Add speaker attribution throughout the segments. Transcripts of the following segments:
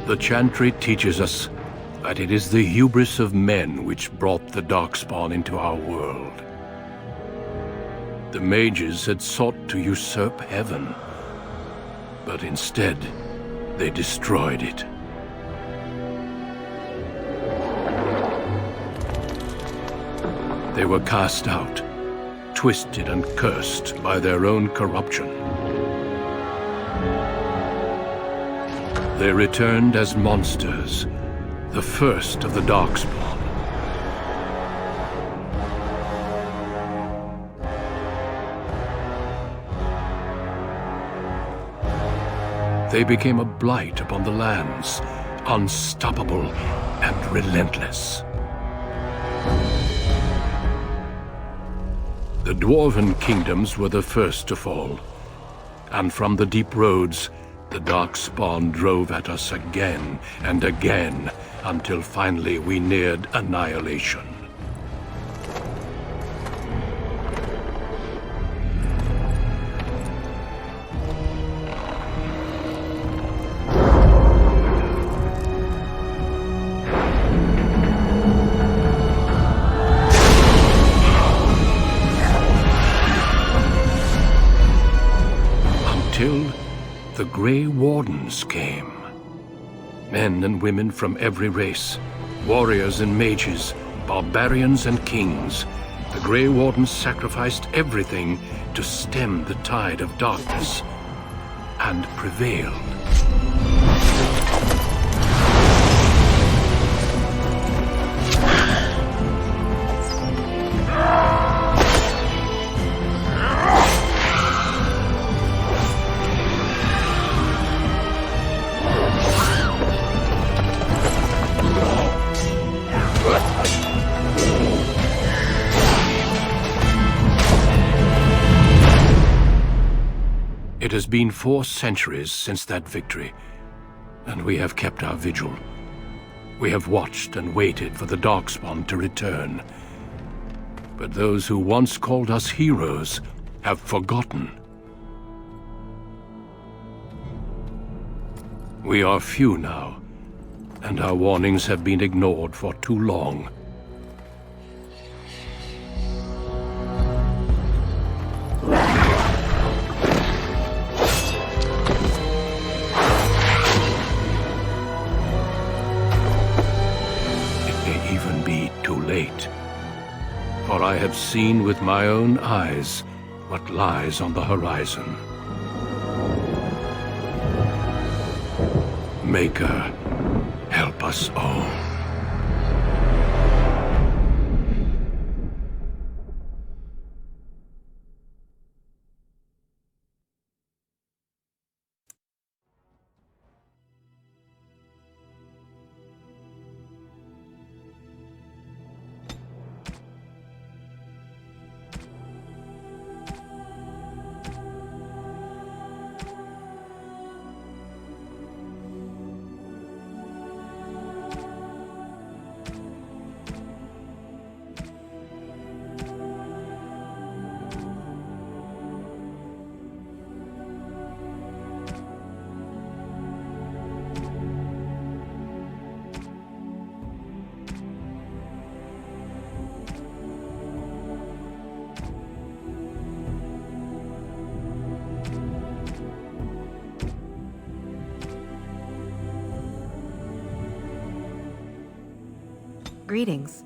Speaker 1: The Chantry teaches us that it is the hubris of men which brought the Darkspawn into our world. The mages had sought to usurp heaven, but instead, they destroyed it. They were cast out, twisted and cursed by their own corruption. They returned as monsters, the first of the Darkspawn. They became a blight upon the lands, unstoppable and relentless. The Dwarven kingdoms were the first to fall, and from the deep roads, the Darkspawn drove at us again and again, until finally we neared annihilation. Until the Grey Wardens came. Men and women from every race, warriors and mages, barbarians and kings. The Grey Wardens sacrificed everything to stem the tide of darkness, and prevailed. It has been 4 centuries since that victory, and we have kept our vigil. We have watched and waited for the Darkspawn to return. But those who once called us heroes have forgotten. We are few now, and our warnings have been ignored for too long. For I have seen with my own eyes what lies on the horizon. Maker, help us all.
Speaker 2: Greetings.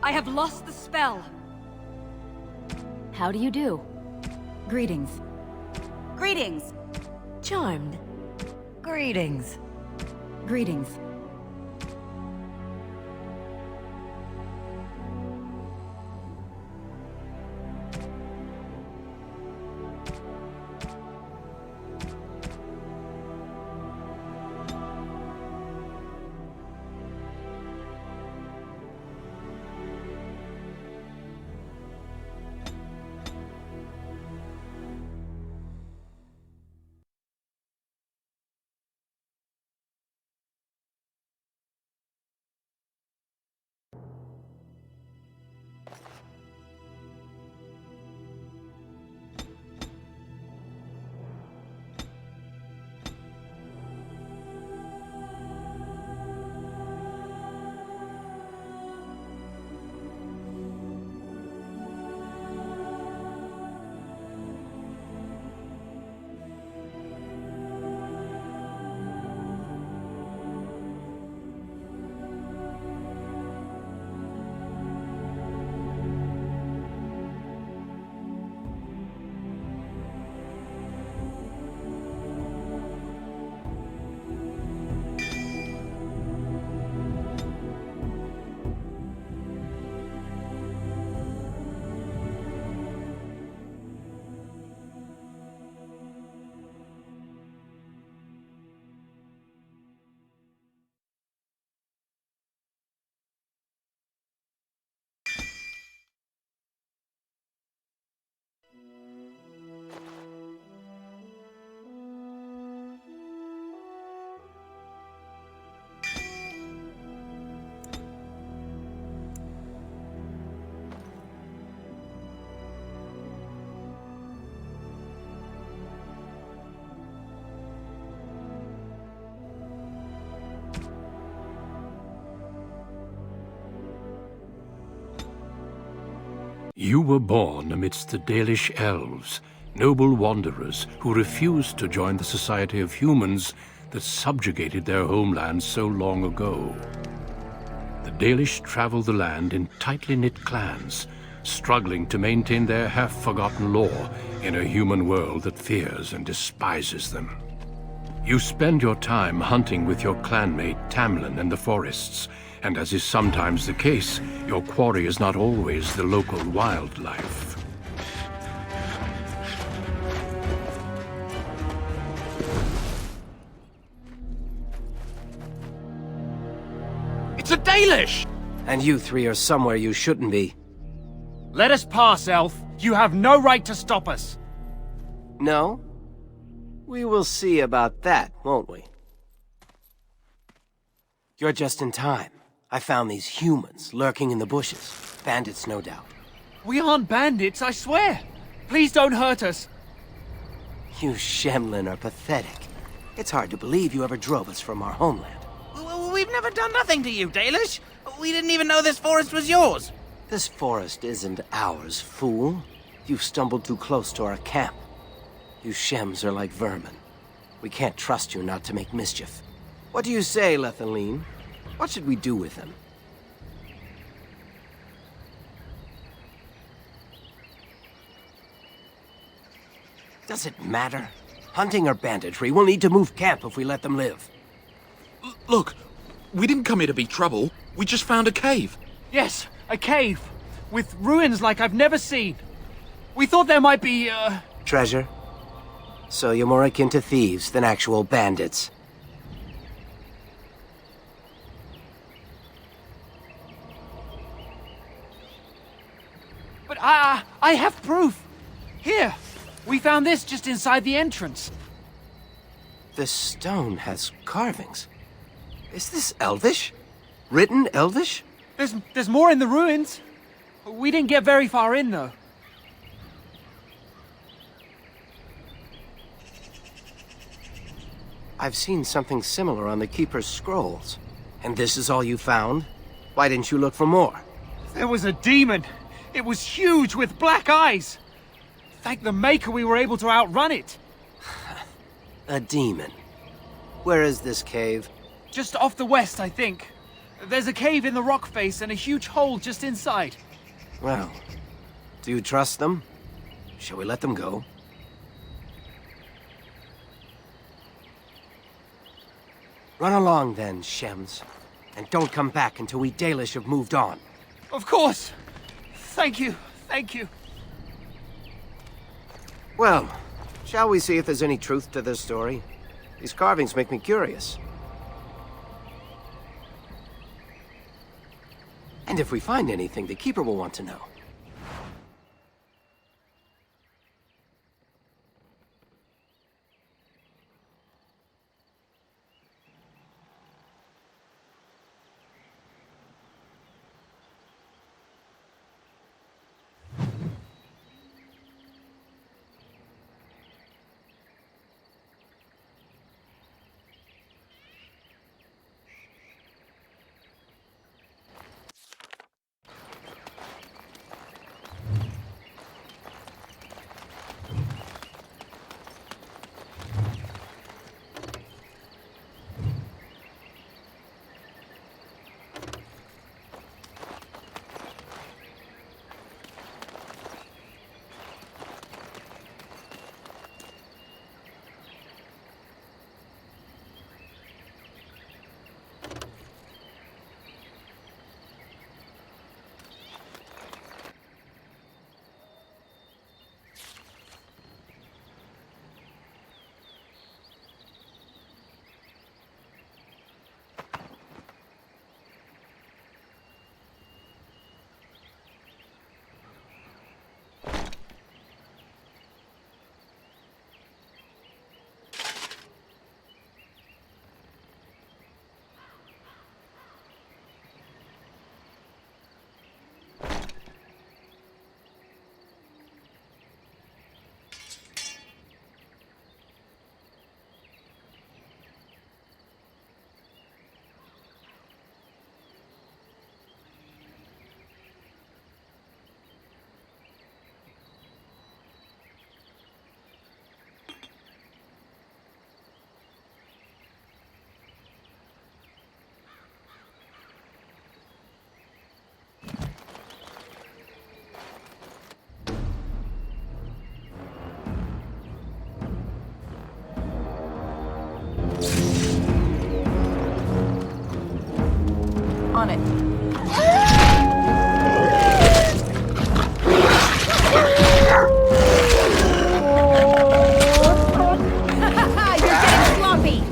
Speaker 3: I have lost the spell.
Speaker 4: How do you do?
Speaker 2: Greetings.
Speaker 3: Greetings.
Speaker 2: Charmed. Greetings. Greetings.
Speaker 1: You were born amidst the Dalish elves, noble wanderers who refused to join the society of humans that subjugated their homeland so long ago. The Dalish travel the land in tightly knit clans, struggling to maintain their half-forgotten lore in a human world that fears and despises them. You spend your time hunting with your clanmate Tamlin in the forests, and as is sometimes the case, your quarry is not always the local wildlife.
Speaker 5: It's a Dalish!
Speaker 6: And you three are somewhere you shouldn't be.
Speaker 5: Let us pass, Elf. You have no right to stop us.
Speaker 6: No? We will see about that, won't we? You're just in time. I found these humans lurking in the bushes. Bandits, no doubt.
Speaker 5: We aren't bandits, I swear. Please don't hurt us.
Speaker 6: You Shemlin are pathetic. It's hard to believe you ever drove us from our homeland.
Speaker 7: We've never done nothing to you, Dalish. We didn't even know this forest was yours.
Speaker 6: This forest isn't ours, fool. You've stumbled too close to our camp. You Shems are like vermin. We can't trust you not to make mischief. What do you say, Lethaline? What should we do with him? Does it matter? Hunting or banditry, we'll need to move camp if we let them live.
Speaker 8: Look, we didn't come here to be trouble. We just found a cave.
Speaker 5: Yes, a cave. With ruins like I've never seen. We thought there might be,
Speaker 6: Treasure? So you're more akin to thieves than actual bandits.
Speaker 5: But I have proof. Here, we found this just inside the entrance.
Speaker 6: This stone has carvings. Is this Elvish? Written Elvish?
Speaker 5: There's more in the ruins. We didn't get very far in, though.
Speaker 6: I've seen something similar on the Keeper's scrolls. And this is all you found? Why didn't you look for more?
Speaker 5: There was a demon. It was huge with black eyes. Thank the Maker we were able to outrun it.
Speaker 6: A demon. Where is this cave?
Speaker 5: Just off the west, I think. There's a cave in the rock face and a huge hole just inside.
Speaker 6: Well, do you trust them? Shall we let them go? Run along then, Shems. And don't come back until we Dalish have moved on.
Speaker 5: Of course! Thank you, thank you.
Speaker 6: Well, shall we see if there's any truth to this story? These carvings make me curious. And if we find anything, the Keeper will want to know.
Speaker 2: On it.
Speaker 3: You're getting sloppy!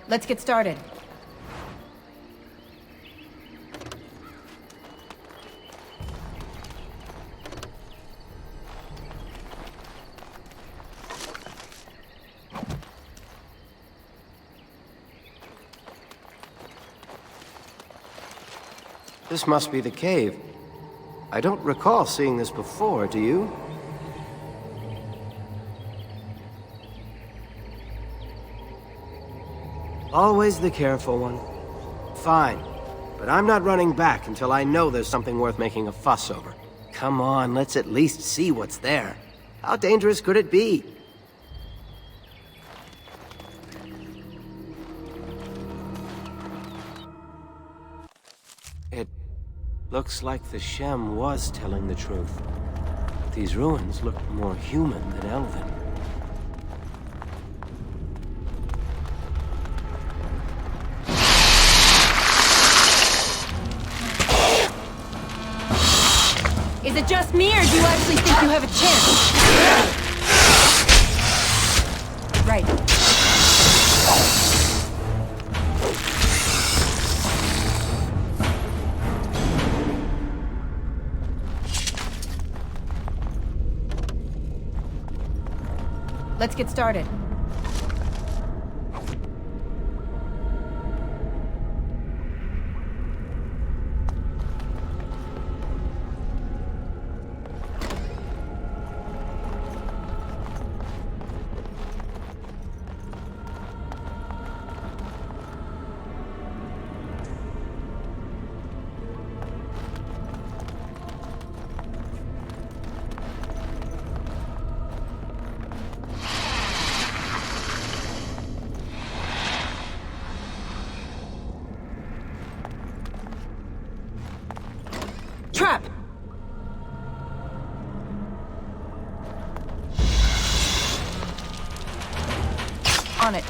Speaker 2: Let's get started.
Speaker 6: This must be the cave. I don't recall seeing this before, do you? Always the careful one. Fine, but I'm not running back until I know there's something worth making a fuss over. Come on, let's at least see what's there. How dangerous could it be? It looks like the Shem was telling the truth. These ruins look more human than elven.
Speaker 2: Is it just me, or do you actually think you have a chance? Right. Let's get started. Trap! On it.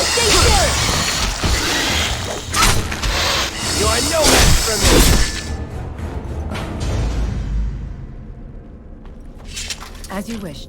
Speaker 2: Stay still!
Speaker 6: You are no match for me!
Speaker 2: As you wish.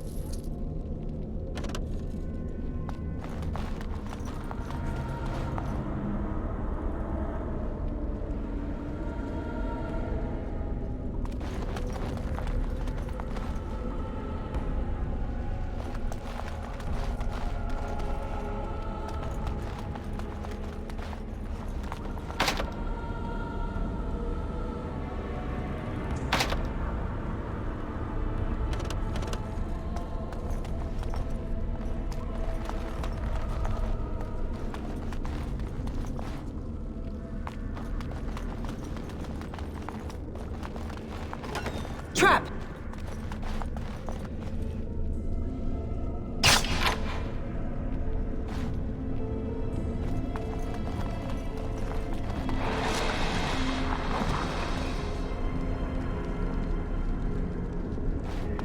Speaker 2: Trap!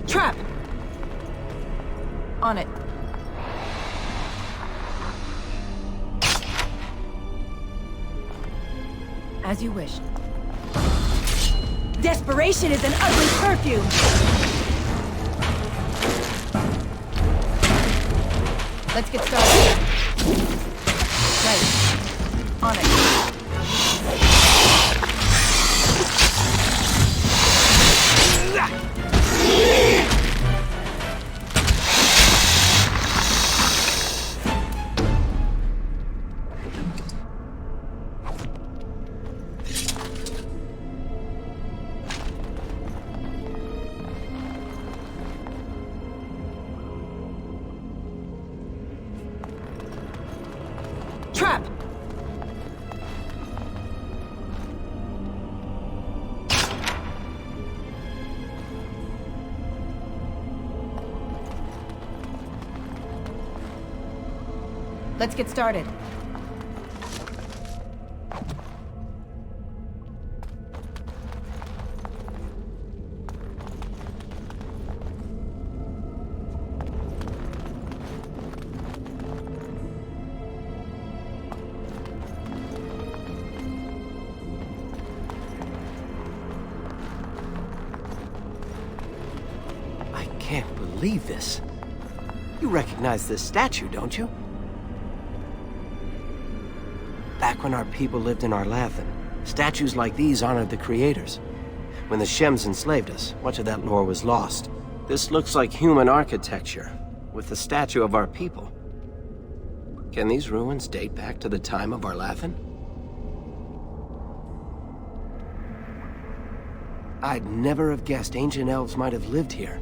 Speaker 2: Trap! On it. As you wish. Desperation is an ugly perfume! Let's get started. Right. On it. Trap! Let's get started.
Speaker 6: I can't believe this. You recognize this statue, don't you? Back when our people lived in Arlathan, statues like these honored the creators. When the Shems enslaved us, much of that lore was lost. This looks like human architecture, with the statue of our people. Can these ruins date back to the time of Arlathan? I'd never have guessed ancient elves might have lived here,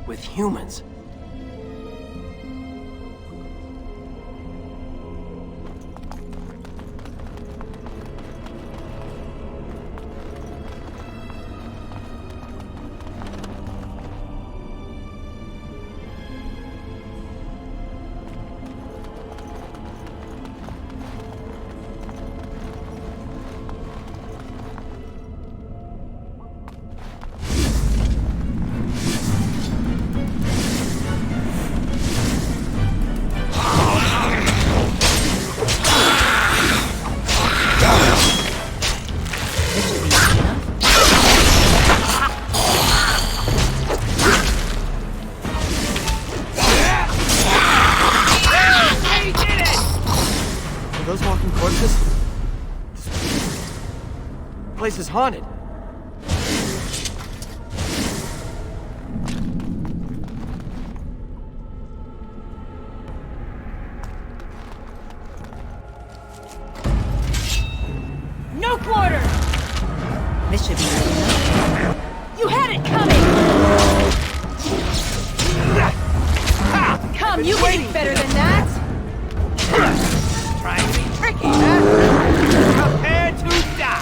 Speaker 6: with humans. haunted.
Speaker 3: No quarter! This should be enough. You had it coming! Come, you can do better than that!
Speaker 7: Trying to be tricky, huh? Prepare to die!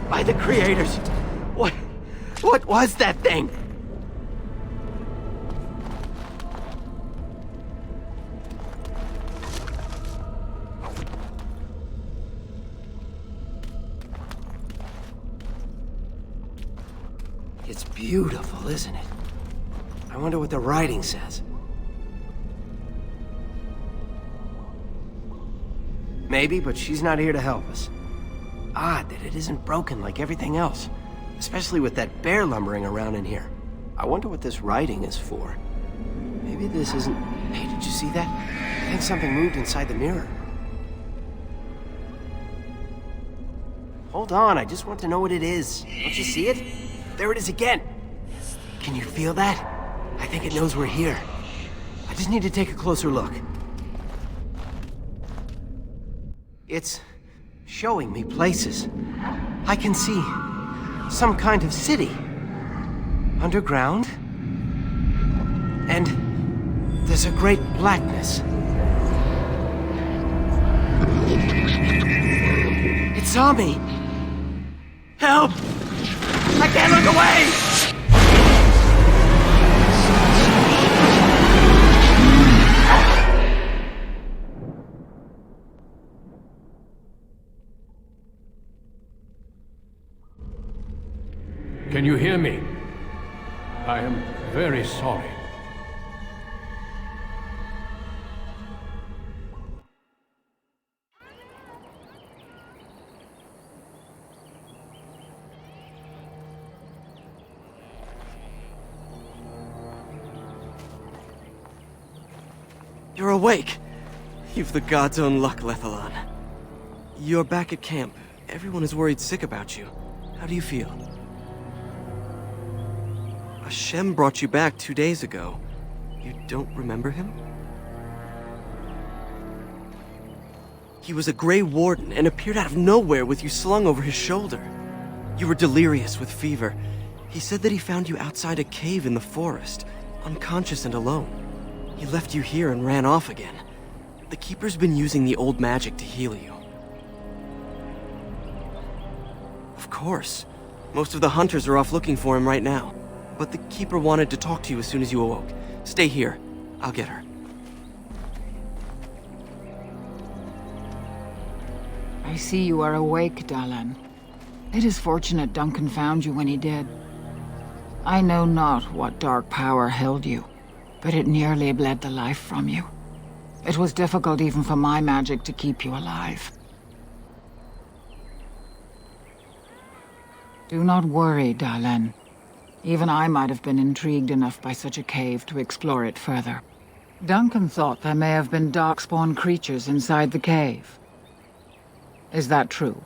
Speaker 6: By the creators! What was that thing? It's beautiful, isn't it? I wonder what the writing says. Maybe, but she's not here to help us. Odd that it isn't broken like everything else. Especially with that bear lumbering around in here. I wonder what this writing is for. Maybe this isn't... Hey, did you see that? I think something moved inside the mirror. Hold on, I just want to know what it is. Don't you see it? There it is again. Can you feel that? I think it knows we're here. I just need to take a closer look. It's showing me places. I can see some kind of city. Underground. And there's a great blackness. It saw me. Help! I can't look away!
Speaker 1: Can you hear me? I am very sorry.
Speaker 4: You're awake! You've the god's own luck, Lethalon. You're back at camp. Everyone is worried sick about you. How do you feel? Hashem brought you back 2 days ago. You don't remember him? He was a Grey Warden and appeared out of nowhere with you slung over his shoulder. You were delirious with fever. He said that he found you outside a cave in the forest, unconscious and alone. He left you here and ran off again. The Keeper's been using the old magic to heal you. Of course. Most of the hunters are off looking for him right now. But the Keeper wanted to talk to you as soon as you awoke. Stay here. I'll get her.
Speaker 9: I see you are awake, Dahlan. It is fortunate Duncan found you when he did. I know not what dark power held you, but it nearly bled the life from you. It was difficult even for my magic to keep you alive. Do not worry, Dahlan. Even I might have been intrigued enough by such a cave to explore it further. Duncan thought there may have been darkspawn creatures inside the cave. Is that true?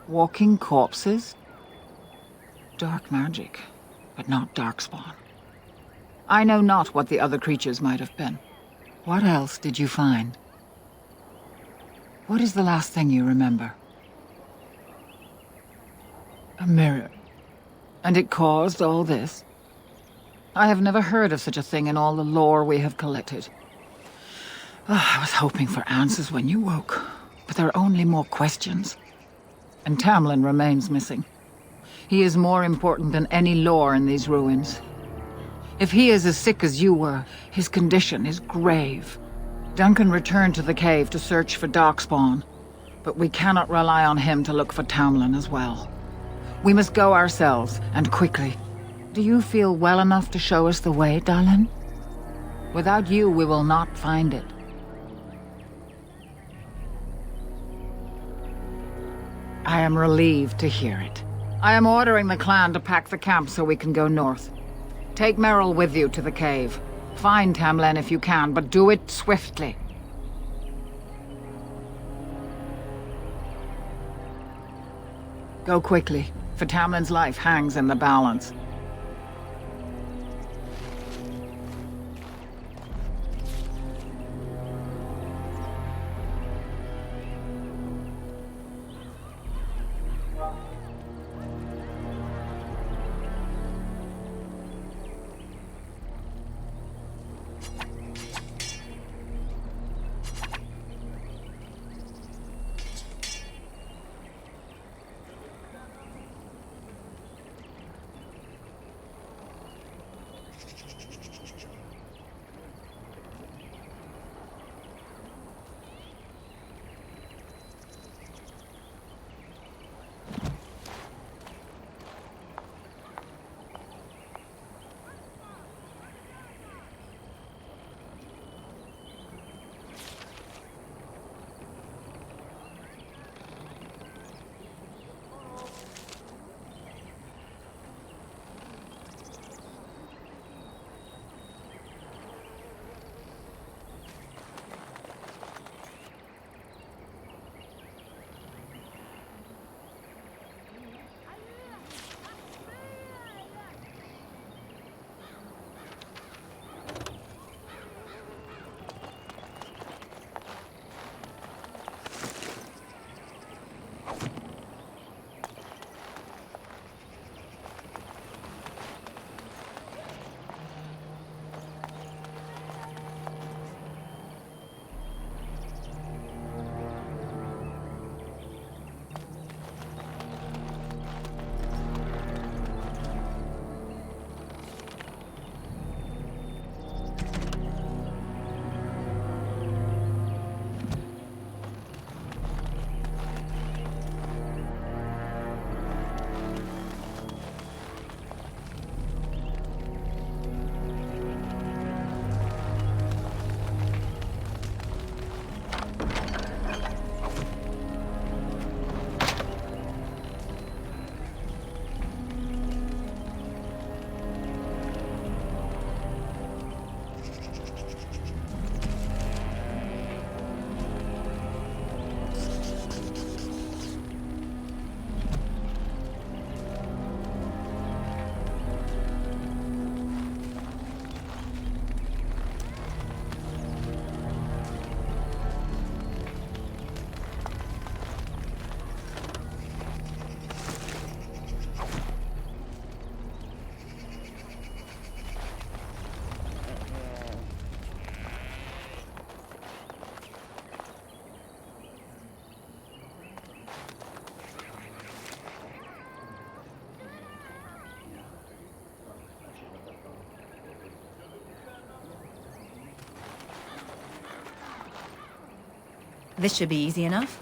Speaker 9: Walking corpses? Dark magic, but not darkspawn. I know not what the other creatures might have been. What else did you find? What is the last thing you remember? A mirror. And it caused all this? I have never heard of such a thing in all the lore we have collected. I was hoping for answers when you woke, but there are only more questions. And Tamlin remains missing. He is more important than any lore in these ruins. If he is as sick as you were, his condition is grave. Duncan returned to the cave to search for Darkspawn, but we cannot rely on him to look for Tamlin as well. We must go ourselves, and quickly. Do you feel well enough to show us the way, Dallin? Without you, we will not find it. I am relieved to hear it. I am ordering the clan to pack the camp so we can go north. Take Merrill with you to the cave. Find Tamlin if you can, but do it swiftly. Go quickly, for Tamlin's life hangs in the balance.
Speaker 3: This should be easy enough.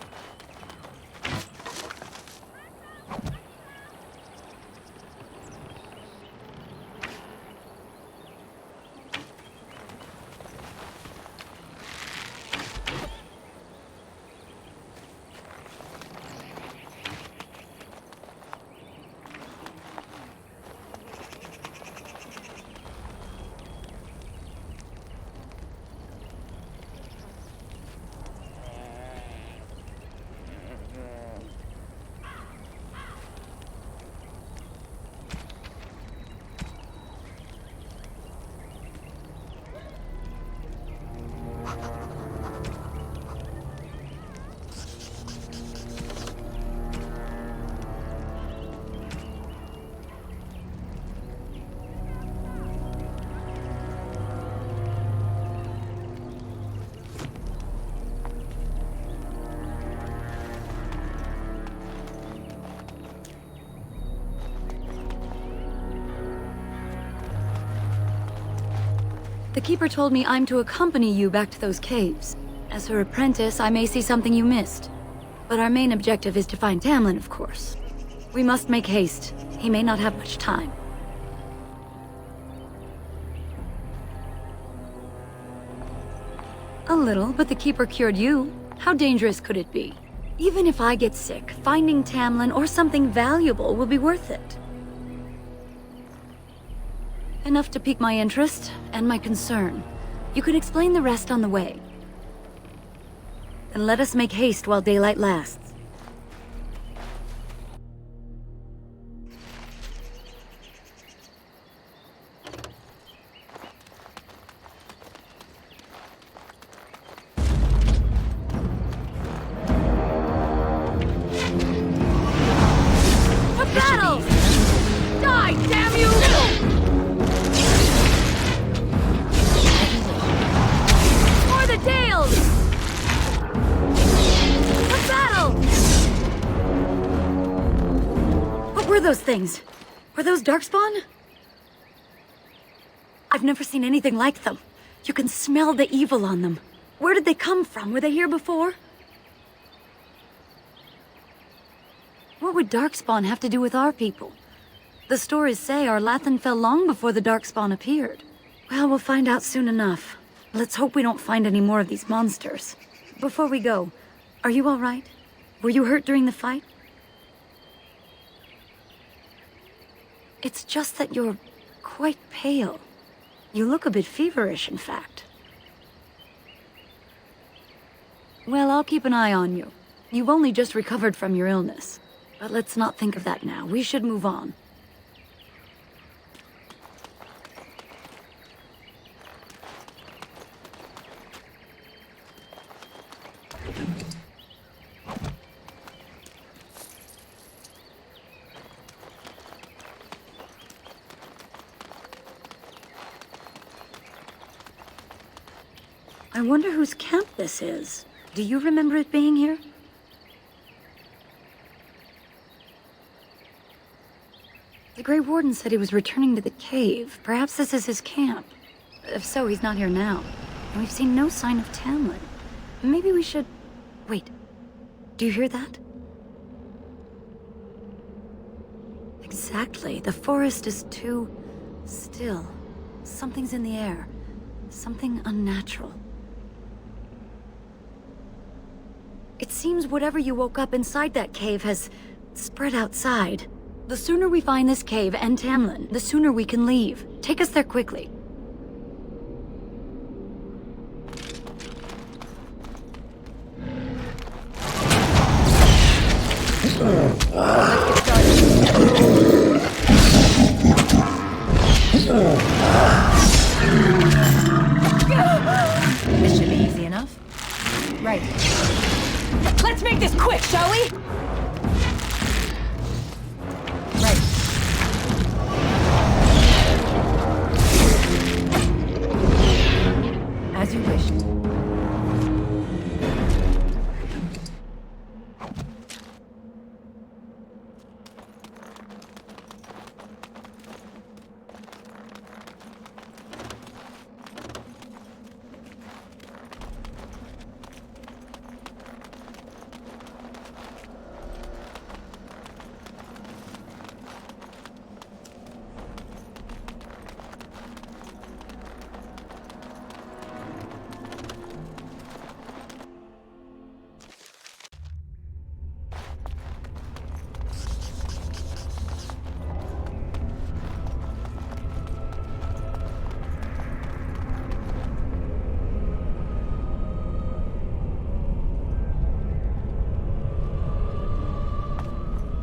Speaker 2: The Keeper told me I'm to accompany you back to those caves. As her apprentice, I may see something you missed. But our main objective is to find Tamlin, of course. We must make haste. He may not have much time. A little, but the Keeper cured you. How dangerous could it be? Even if I get sick, finding Tamlin or something valuable will be worth it. Enough to pique my interest and my concern. You can explain the rest on the way. And let us make haste while daylight lasts. A battle! Die, damn you! For the Dales! A battle! What were those things? Were those Darkspawn? I've never seen anything like them. You can smell the evil on them. Where did they come from? Were they here before? What would Darkspawn have to do with our people? The stories say our Lathan fell long before the Darkspawn appeared. Well, we'll find out soon enough. Let's hope we don't find any more of these monsters. Before we go, are you all right? Were you hurt during the fight? It's just that you're quite pale. You look a bit feverish, in fact. Well, I'll keep an eye on you. You've only just recovered from your illness. But let's not think of that now. We should move on. I wonder whose camp this is. Do you remember it being here? The Grey Warden said he was returning to the cave. Perhaps this is his camp. If so, he's not here now. And we've seen no sign of Tamlin. Maybe we should... Wait. Do you hear that? Exactly. The forest is too... still. Something's in the air. Something unnatural. It seems whatever you woke up inside that cave has spread outside. The sooner we find this cave and Tamlin, the sooner we can leave. Take us there quickly. Let's get
Speaker 3: started. This should be easy enough. Right. Let's make this quick, shall we? Right. As you wished.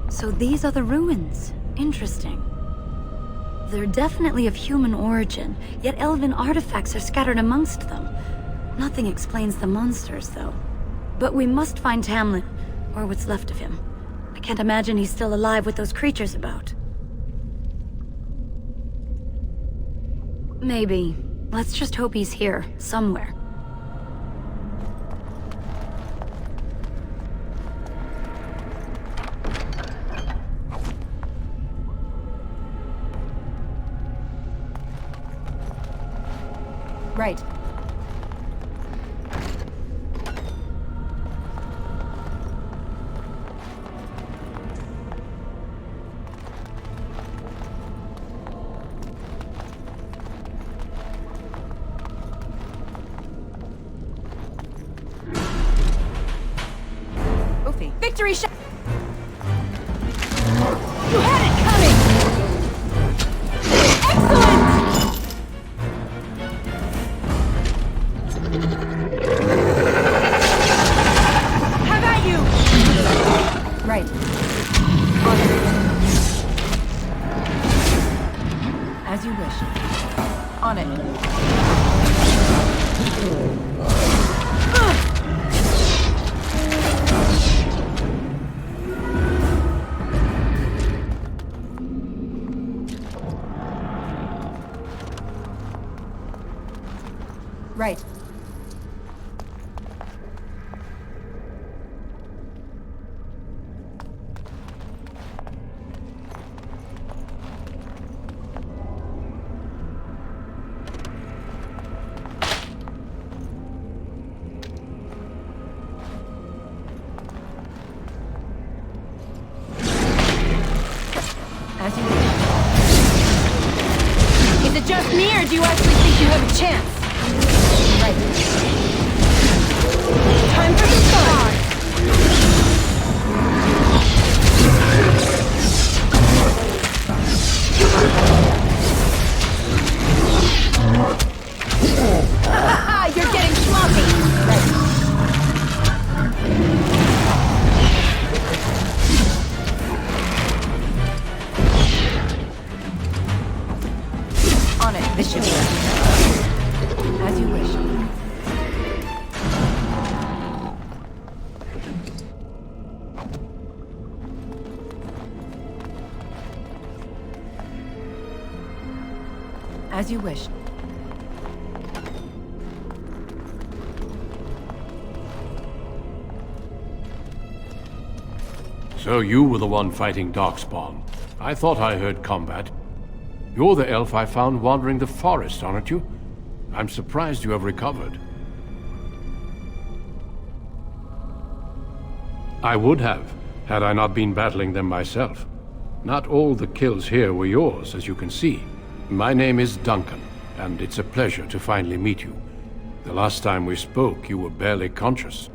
Speaker 2: So these are the ruins. Interesting. They're definitely of human origin, yet elven artifacts are scattered amongst them. Nothing explains the monsters, though. But we must find Tamlin, or what's left of him. I can't imagine he's still alive with those creatures about. Maybe. Let's just hope he's here, somewhere.
Speaker 3: Right. Oofy. Victory shot! You had it coming! Excellent! How about you? Right. On it. As you wish. On it. Right. As you wish. Is it just me, or do you actually think you have a chance? Right. Time for some fun! You're getting sloppy! Right. On it. This should be it. As you wish. As you wish.
Speaker 1: So you were the one fighting Darkspawn. I thought I heard combat. You're the elf I found wandering the forest, aren't you? I'm surprised you have recovered. I would have, had I not been battling them myself. Not all the kills here were yours, as you can see. My name is Duncan, and it's a pleasure to finally meet you. The last time we spoke, you were barely conscious.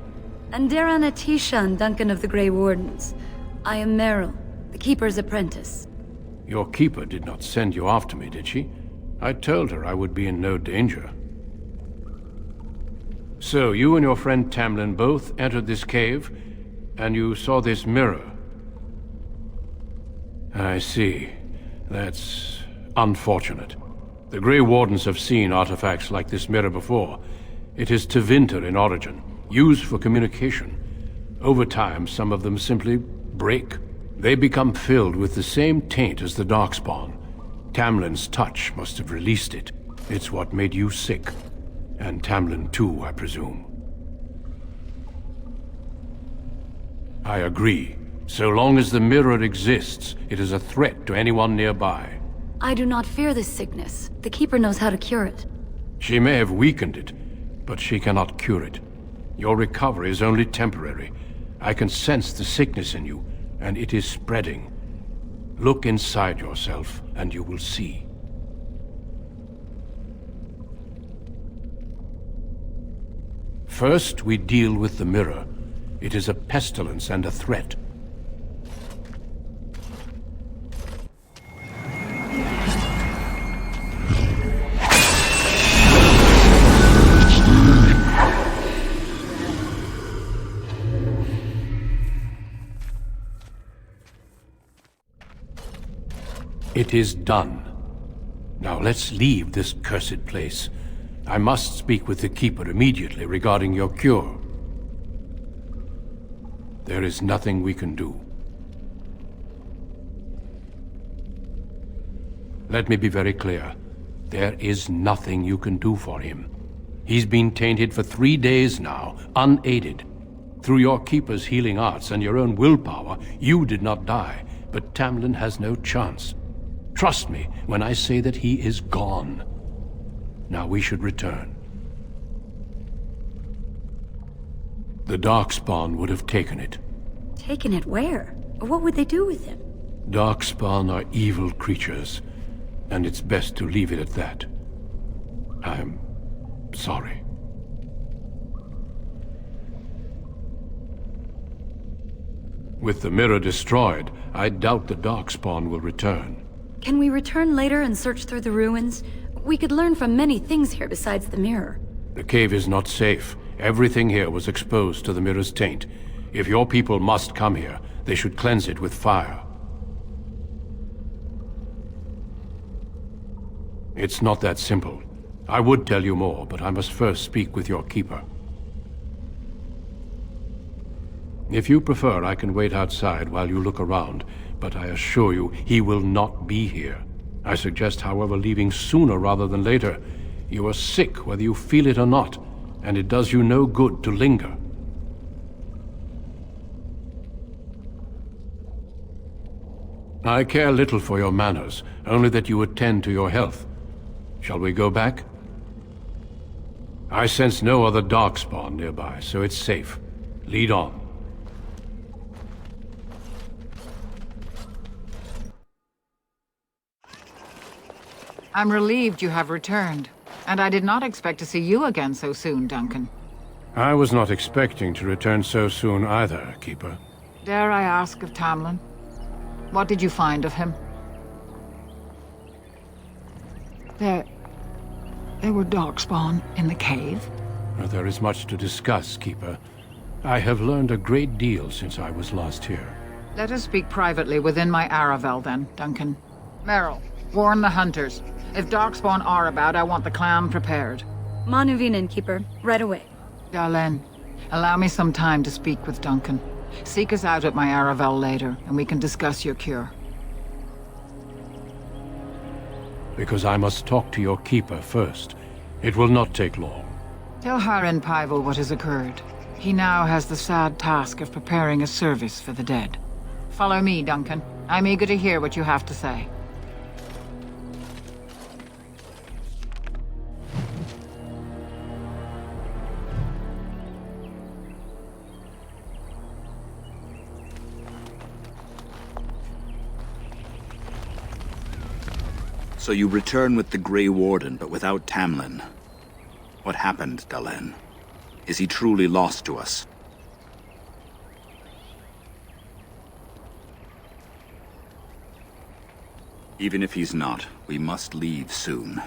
Speaker 2: Andarana Tishan, Duncan of the Grey Wardens. I am Meryl, the Keeper's apprentice.
Speaker 1: Your keeper did not send you after me, did she? I told her I would be in no danger. So, you and your friend Tamlin both entered this cave, and you saw this mirror. I see. That's unfortunate. The Grey Wardens have seen artifacts like this mirror before. It is Tevinter in origin, used for communication. Over time, some of them simply break. They become filled with the same taint as the Darkspawn. Tamlin's touch must have released it. It's what made you sick. And Tamlin too, I presume. I agree. So long as the mirror exists, it is a threat to anyone nearby.
Speaker 2: I do not fear this sickness. The Keeper knows how to cure it.
Speaker 1: She may have weakened it, but she cannot cure it. Your recovery is only temporary. I can sense the sickness in you, and it is spreading. Look inside yourself, and you will see. First, we deal with the mirror. It is a pestilence and a threat. It is done. Now let's leave this cursed place. I must speak with the Keeper immediately regarding your cure. There is nothing we can do. Let me be very clear. There is nothing you can do for him. He's been tainted for 3 days now, unaided. Through your Keeper's healing arts and your own willpower, you did not die, but Tamlin has no chance. Trust me when I say that he is gone. Now we should return. The Darkspawn would have taken it.
Speaker 2: Taken it where? What would they do with him?
Speaker 1: Darkspawn are evil creatures, and it's best to leave it at that. I'm sorry. With the mirror destroyed, I doubt the Darkspawn will return.
Speaker 2: Can we return later and search through the ruins? We could learn from many things here besides the mirror.
Speaker 1: The cave is not safe. Everything here was exposed to the mirror's taint. If your people must come here, they should cleanse it with fire. It's not that simple. I would tell you more, but I must first speak with your keeper. If you prefer, I can wait outside while you look around, but I assure you, he will not be here. I suggest, however, leaving sooner rather than later. You are sick, whether you feel it or not, and it does you no good to linger. I care little for your manners, only that you attend to your health. Shall we go back? I sense no other Darkspawn nearby, so it's safe. Lead on.
Speaker 9: I'm relieved you have returned. And I did not expect to see you again so soon, Duncan.
Speaker 1: I was not expecting to return so soon either, Keeper.
Speaker 9: Dare I ask of Tamlin? What did you find of him? There were Darkspawn in the cave.
Speaker 1: There is much to discuss, Keeper. I have learned a great deal since I was last here.
Speaker 9: Let us speak privately within my Aravel then, Duncan. Merrill, warn the hunters. If Darkspawn are about, I want the clan prepared.
Speaker 2: Manuvinen, Keeper. Right away.
Speaker 9: Dalen, allow me some time to speak with Duncan. Seek us out at my Aravel later, and we can discuss your cure.
Speaker 1: Because I must talk to your Keeper first. It will not take long.
Speaker 9: Tell Harin Pyvel what has occurred. He now has the sad task of preparing a service for the dead. Follow me, Duncan. I'm eager to hear what you have to say.
Speaker 10: So you return with the Grey Warden, but without Tamlin. What happened, Dalen? Is he truly lost to us? Even if he's not, we must leave soon.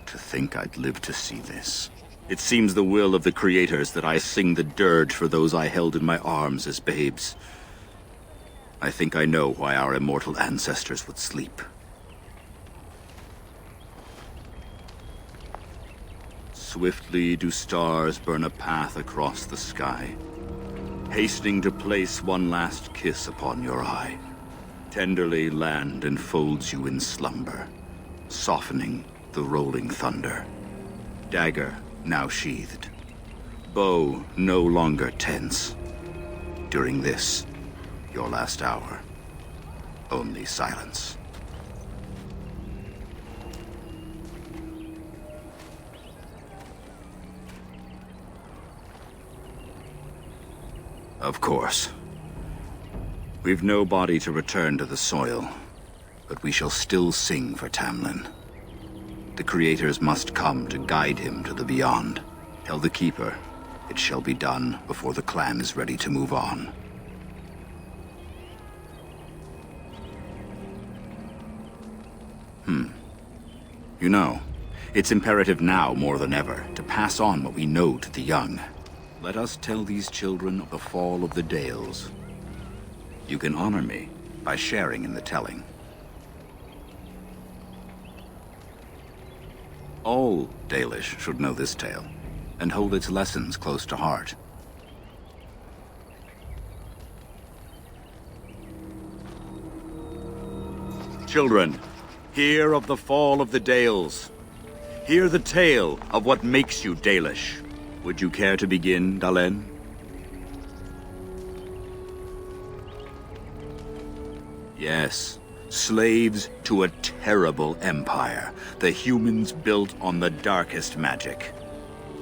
Speaker 10: To think I'd live to see this. It seems the will of the Creators that I sing the dirge for those I held in my arms as babes. I think I know why our immortal ancestors would sleep. Swiftly do stars burn a path across the sky, hastening to place one last kiss upon your eye. Tenderly land enfolds you in slumber, softening the rolling thunder. Dagger now sheathed, bow no longer tense. During this, your last hour, only silence. Of course. We've no body to return to the soil, but we shall still sing for Tamlin. The Creators must come to guide him to the beyond. Tell the Keeper, it shall be done before the clan is ready to move on. You know, it's imperative now more than ever to pass on what we know to the young. Let us tell these children of the fall of the Dales. You can honor me by sharing in the telling. All Dalish should know this tale, and hold its lessons close to heart. Children, hear of the fall of the Dales. Hear the tale of what makes you Dalish. Would you care to begin, Dalen? Yes, slaves to a terrible empire, the humans built on the darkest magic.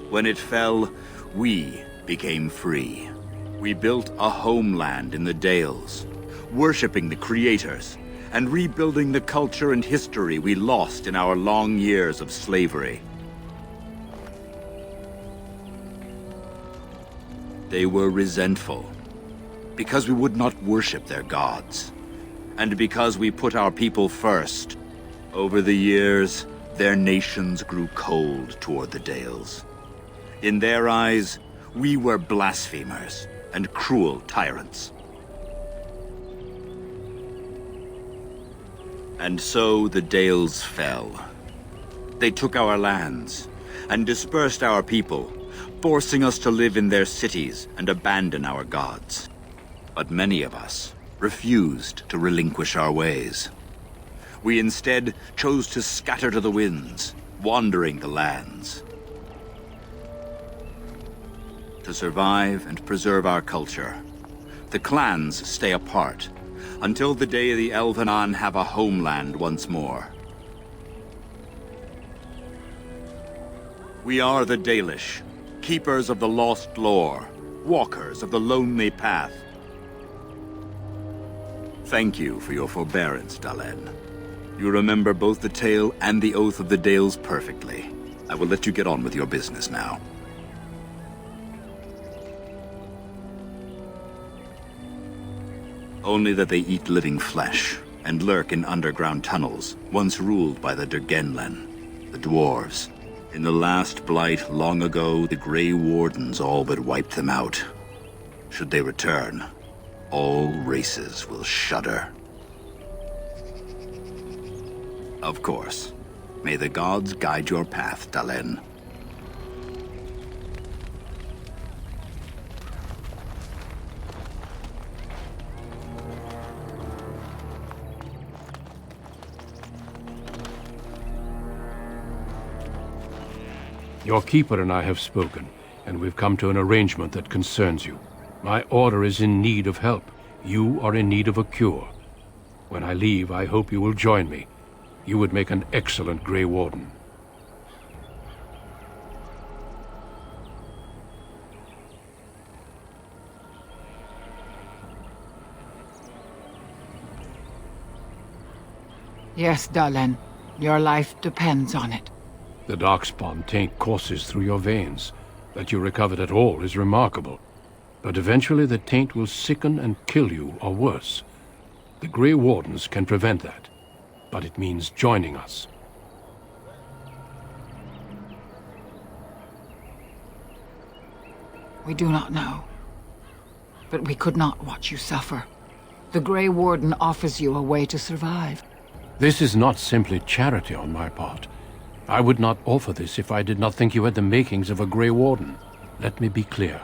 Speaker 10: When it fell, we became free. We built a homeland in the Dales, worshipping the creators and rebuilding the culture and history we lost in our long years of slavery. They were resentful because we would not worship their gods, and because we put our people first. Over the years, their nations grew cold toward the Dales. In their eyes, we were blasphemers and cruel tyrants. And so the Dales fell. They took our lands and dispersed our people, forcing us to live in their cities and abandon our gods. But many of us refused to relinquish our ways. We instead chose to scatter to the winds, wandering the lands. To survive and preserve our culture, the clans stay apart until the day the Elvenan have a homeland once more. We are the Dalish, keepers of the lost lore, walkers of the lonely path. Thank you for your forbearance, Dalen. You remember both the tale and the Oath of the Dales perfectly. I will let you get on with your business now. Only that they eat living flesh and lurk in underground tunnels, once ruled by the Dergenlen, the dwarves. In the last blight long ago, the Grey Wardens all but wiped them out. Should they return, all races will shudder. Of course. May the gods guide your path, Dalen.
Speaker 1: Your keeper and I have spoken, and we've come to an arrangement that concerns you. My order is in need of help. You are in need of a cure. When I leave, I hope you will join me. You would make an excellent Grey Warden.
Speaker 9: Yes, Dalen. Your life depends on it.
Speaker 1: The Darkspawn taint courses through your veins. That you recovered at all is remarkable. But eventually the taint will sicken and kill you, or worse. The Grey Wardens can prevent that, but it means joining us.
Speaker 9: We do not know. But we could not watch you suffer. The Grey Warden offers you a way to survive.
Speaker 1: This is not simply charity on my part. I would not offer this if I did not think you had the makings of a Grey Warden. Let me be clear.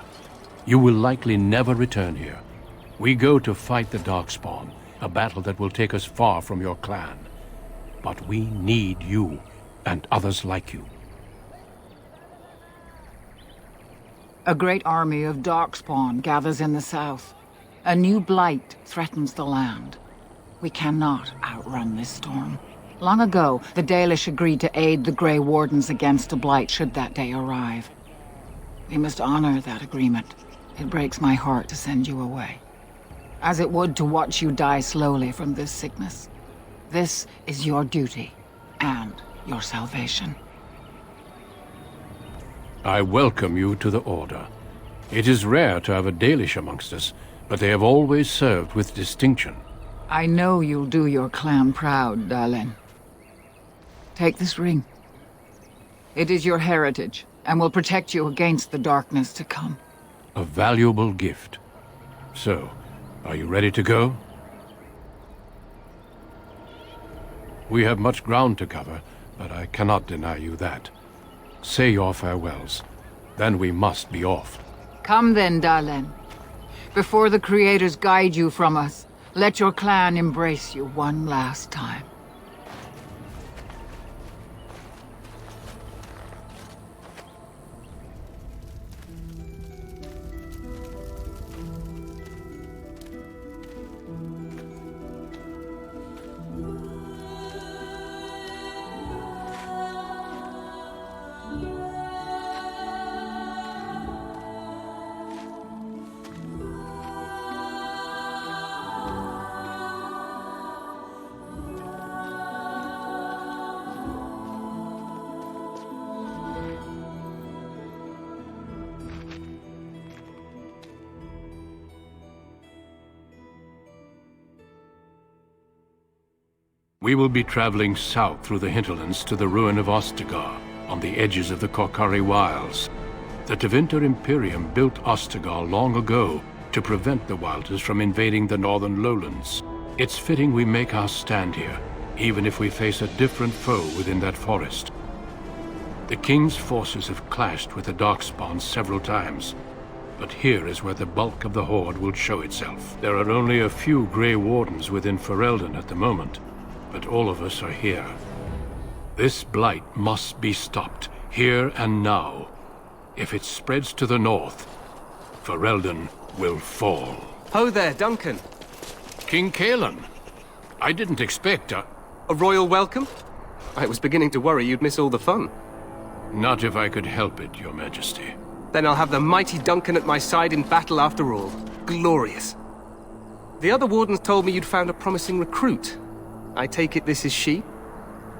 Speaker 1: You will likely never return here. We go to fight the Darkspawn, a battle that will take us far from your clan. But we need you, and others like you.
Speaker 9: A great army of Darkspawn gathers in the south. A new blight threatens the land. We cannot outrun this storm. Long ago, the Dalish agreed to aid the Grey Wardens against a blight should that day arrive. We must honor that agreement. It breaks my heart to send you away, as it would to watch you die slowly from this sickness. This is your duty, and your salvation.
Speaker 1: I welcome you to the Order. It is rare to have a Dalish amongst us, but they have always served with distinction.
Speaker 9: I know you'll do your clan proud, Dalen. Take this ring. It is your heritage, and will protect you against the darkness to come.
Speaker 1: A valuable gift. So, are you ready to go? We have much ground to cover, but I cannot deny you that. Say your farewells. Then we must be off.
Speaker 9: Come then, Dalen. Before the Creators guide you from us, let your clan embrace you one last time.
Speaker 1: We will be traveling south through the hinterlands to the ruin of Ostagar, on the edges of the Korkari Wilds. The Tevinter Imperium built Ostagar long ago to prevent the Wilders from invading the northern lowlands. It's fitting we make our stand here, even if we face a different foe within that forest. The King's forces have clashed with the Darkspawn several times, but here is where the bulk of the Horde will show itself. There are only a few Grey Wardens within Ferelden at the moment, but all of us are here. This blight must be stopped, here and now. If it spreads to the north, Ferelden will fall.
Speaker 11: Ho there, Duncan.
Speaker 1: King Kaelan. I didn't expect
Speaker 11: a royal welcome? I was beginning to worry you'd miss all the fun.
Speaker 1: Not if I could help it, Your Majesty.
Speaker 11: Then I'll have the mighty Duncan at my side in battle after all. Glorious. The other Wardens told me you'd found a promising recruit. I take it this is she?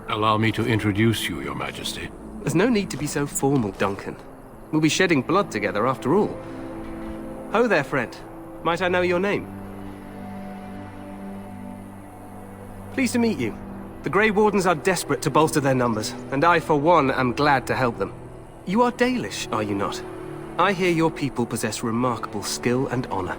Speaker 1: Allow me to introduce you, Your Majesty.
Speaker 11: There's no need to be so formal, Duncan. We'll be shedding blood together after all. Ho there, friend. Might I know your name? Pleased to meet you. The Grey Wardens are desperate to bolster their numbers, and I, for one, am glad to help them. You are Dalish, are you not? I hear your people possess remarkable skill and honor.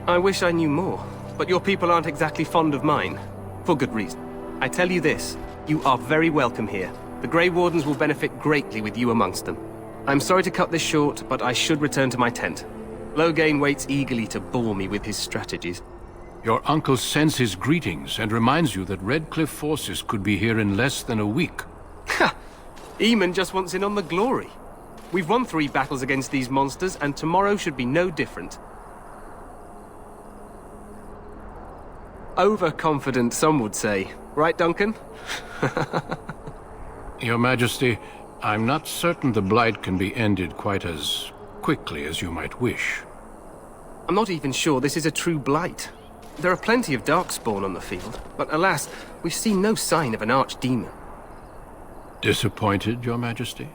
Speaker 11: I wish I knew more, but your people aren't exactly fond of mine. For good reason. I tell you this, you are very welcome here. The Grey Wardens will benefit greatly with you amongst them. I'm sorry to cut this short, but I should return to my tent. Loghain waits eagerly to bore me with his strategies.
Speaker 1: Your uncle sends his greetings and reminds you that Redcliffe forces could be here in less than a week.
Speaker 11: Ha! Eamon just wants in on the glory. We've won 3 battles against these monsters, and tomorrow should be no different. Overconfident, some would say. Right, Duncan?
Speaker 1: Your Majesty, I'm not certain the Blight can be ended quite as quickly as you might wish.
Speaker 11: I'm not even sure this is a true blight. There are plenty of Darkspawn on the field, but alas, we've seen no sign of an archdemon.
Speaker 1: Disappointed, Your Majesty?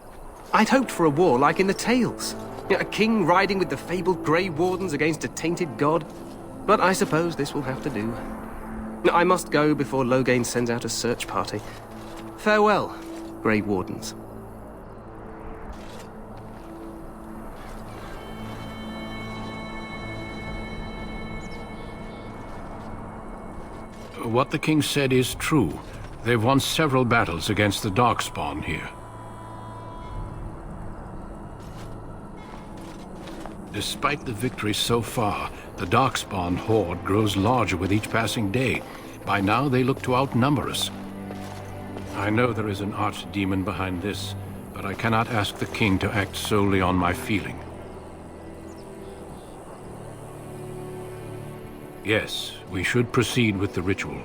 Speaker 11: I'd hoped for a war like in the tales. A king riding with the fabled Grey Wardens against a tainted god. But I suppose this will have to do. I must go before Loghain sends out a search party. Farewell, Grey Wardens.
Speaker 1: What the king said is true. They've won several battles against the Darkspawn here. Despite the victories so far, the Darkspawn horde grows larger with each passing day. By now, they look to outnumber us. I know there is an archdemon behind this, but I cannot ask the king to act solely on my feeling. Yes, we should proceed with the ritual.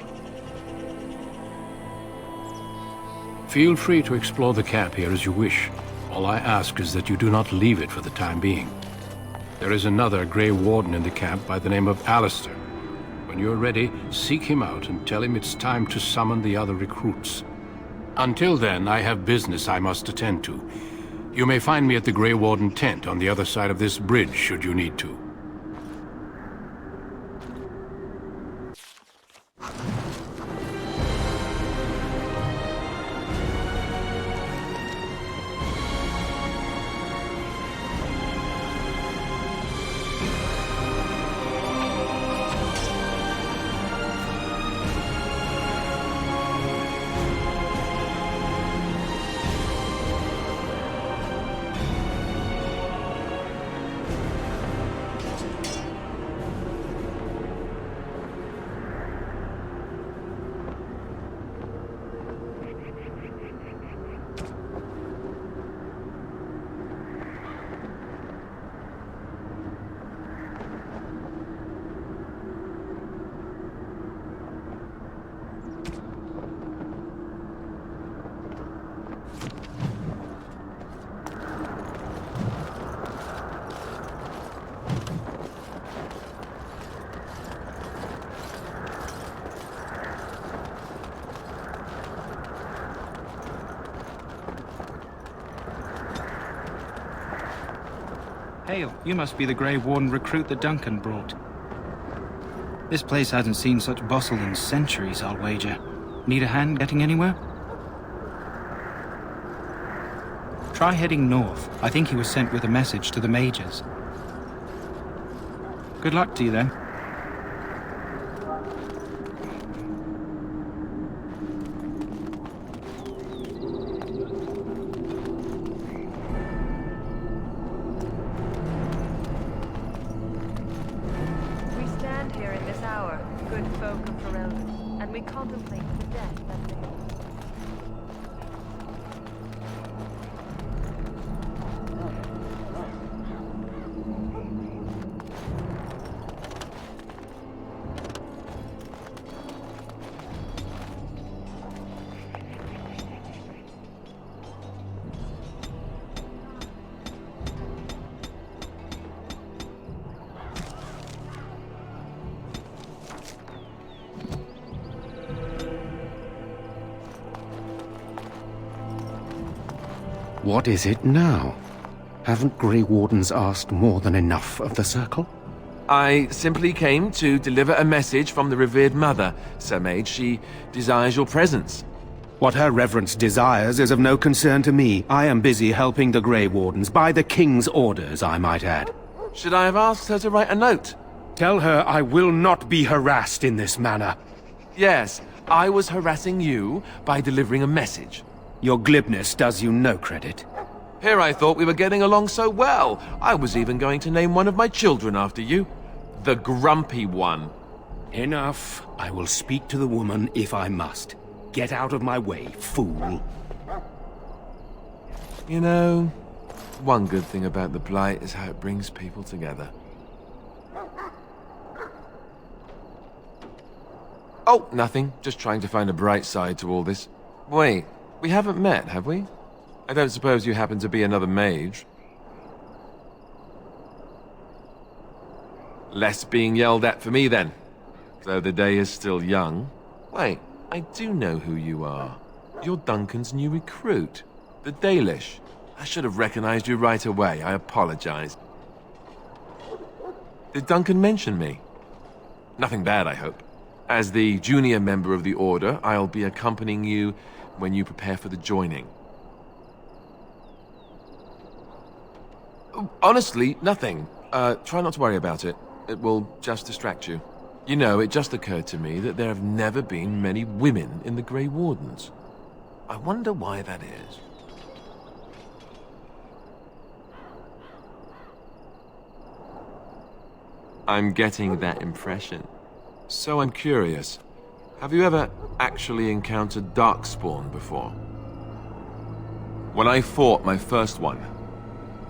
Speaker 1: Feel free to explore the camp here as you wish. All I ask is that you do not leave it for the time being. There is another Grey Warden in the camp by the name of Alistair. When you're ready, seek him out and tell him it's time to summon the other recruits. Until then, I have business I must attend to. You may find me at the Grey Warden tent on the other side of this bridge, should you need to.
Speaker 5: Hail, you must be the Grey Warden recruit that Duncan brought. This place hasn't seen such bustle in centuries, I'll wager. Need a hand getting anywhere? Try heading north. I think he was sent with a message to the mages. Good luck to you then.
Speaker 12: We stand here in this hour, good folk of Ferelden, and we contemplate the death that may.
Speaker 1: What is it now? Haven't Grey Wardens asked more than enough of the Circle?
Speaker 13: I simply came to deliver a message from the revered mother, Sir Mage. She desires your presence.
Speaker 1: What her reverence desires is of no concern to me. I am busy helping the Grey Wardens, by the King's orders, I might add.
Speaker 13: Should I have asked her to write a note?
Speaker 1: Tell her I will not be harassed in this manner.
Speaker 13: Yes, I was harassing you by delivering a message.
Speaker 1: Your glibness does you no credit.
Speaker 13: Here I thought we were getting along so well. I was even going to name one of my children after you. The Grumpy One.
Speaker 1: Enough. I will speak to the woman if I must. Get out of my way, fool.
Speaker 13: You know, one good thing about the Blight is how it brings people together. Oh, nothing. Just trying to find a bright side to all this. Wait, we haven't met, have we? I don't suppose you happen to be another mage? Less being yelled at for me, then. Though the day is still young. Wait, I do know who you are. You're Duncan's new recruit, the Dalish. I should have recognized you right away. I apologize. Did Duncan mention me? Nothing bad, I hope. As the junior member of the Order, I'll be accompanying you when you prepare for the joining. Honestly, nothing. Try not to worry about it. It will just distract you. You know, it just occurred to me that there have never been many women in the Grey Wardens. I wonder why that is. I'm getting that impression. So I'm curious. Have you ever actually encountered Darkspawn before? When I fought my first one,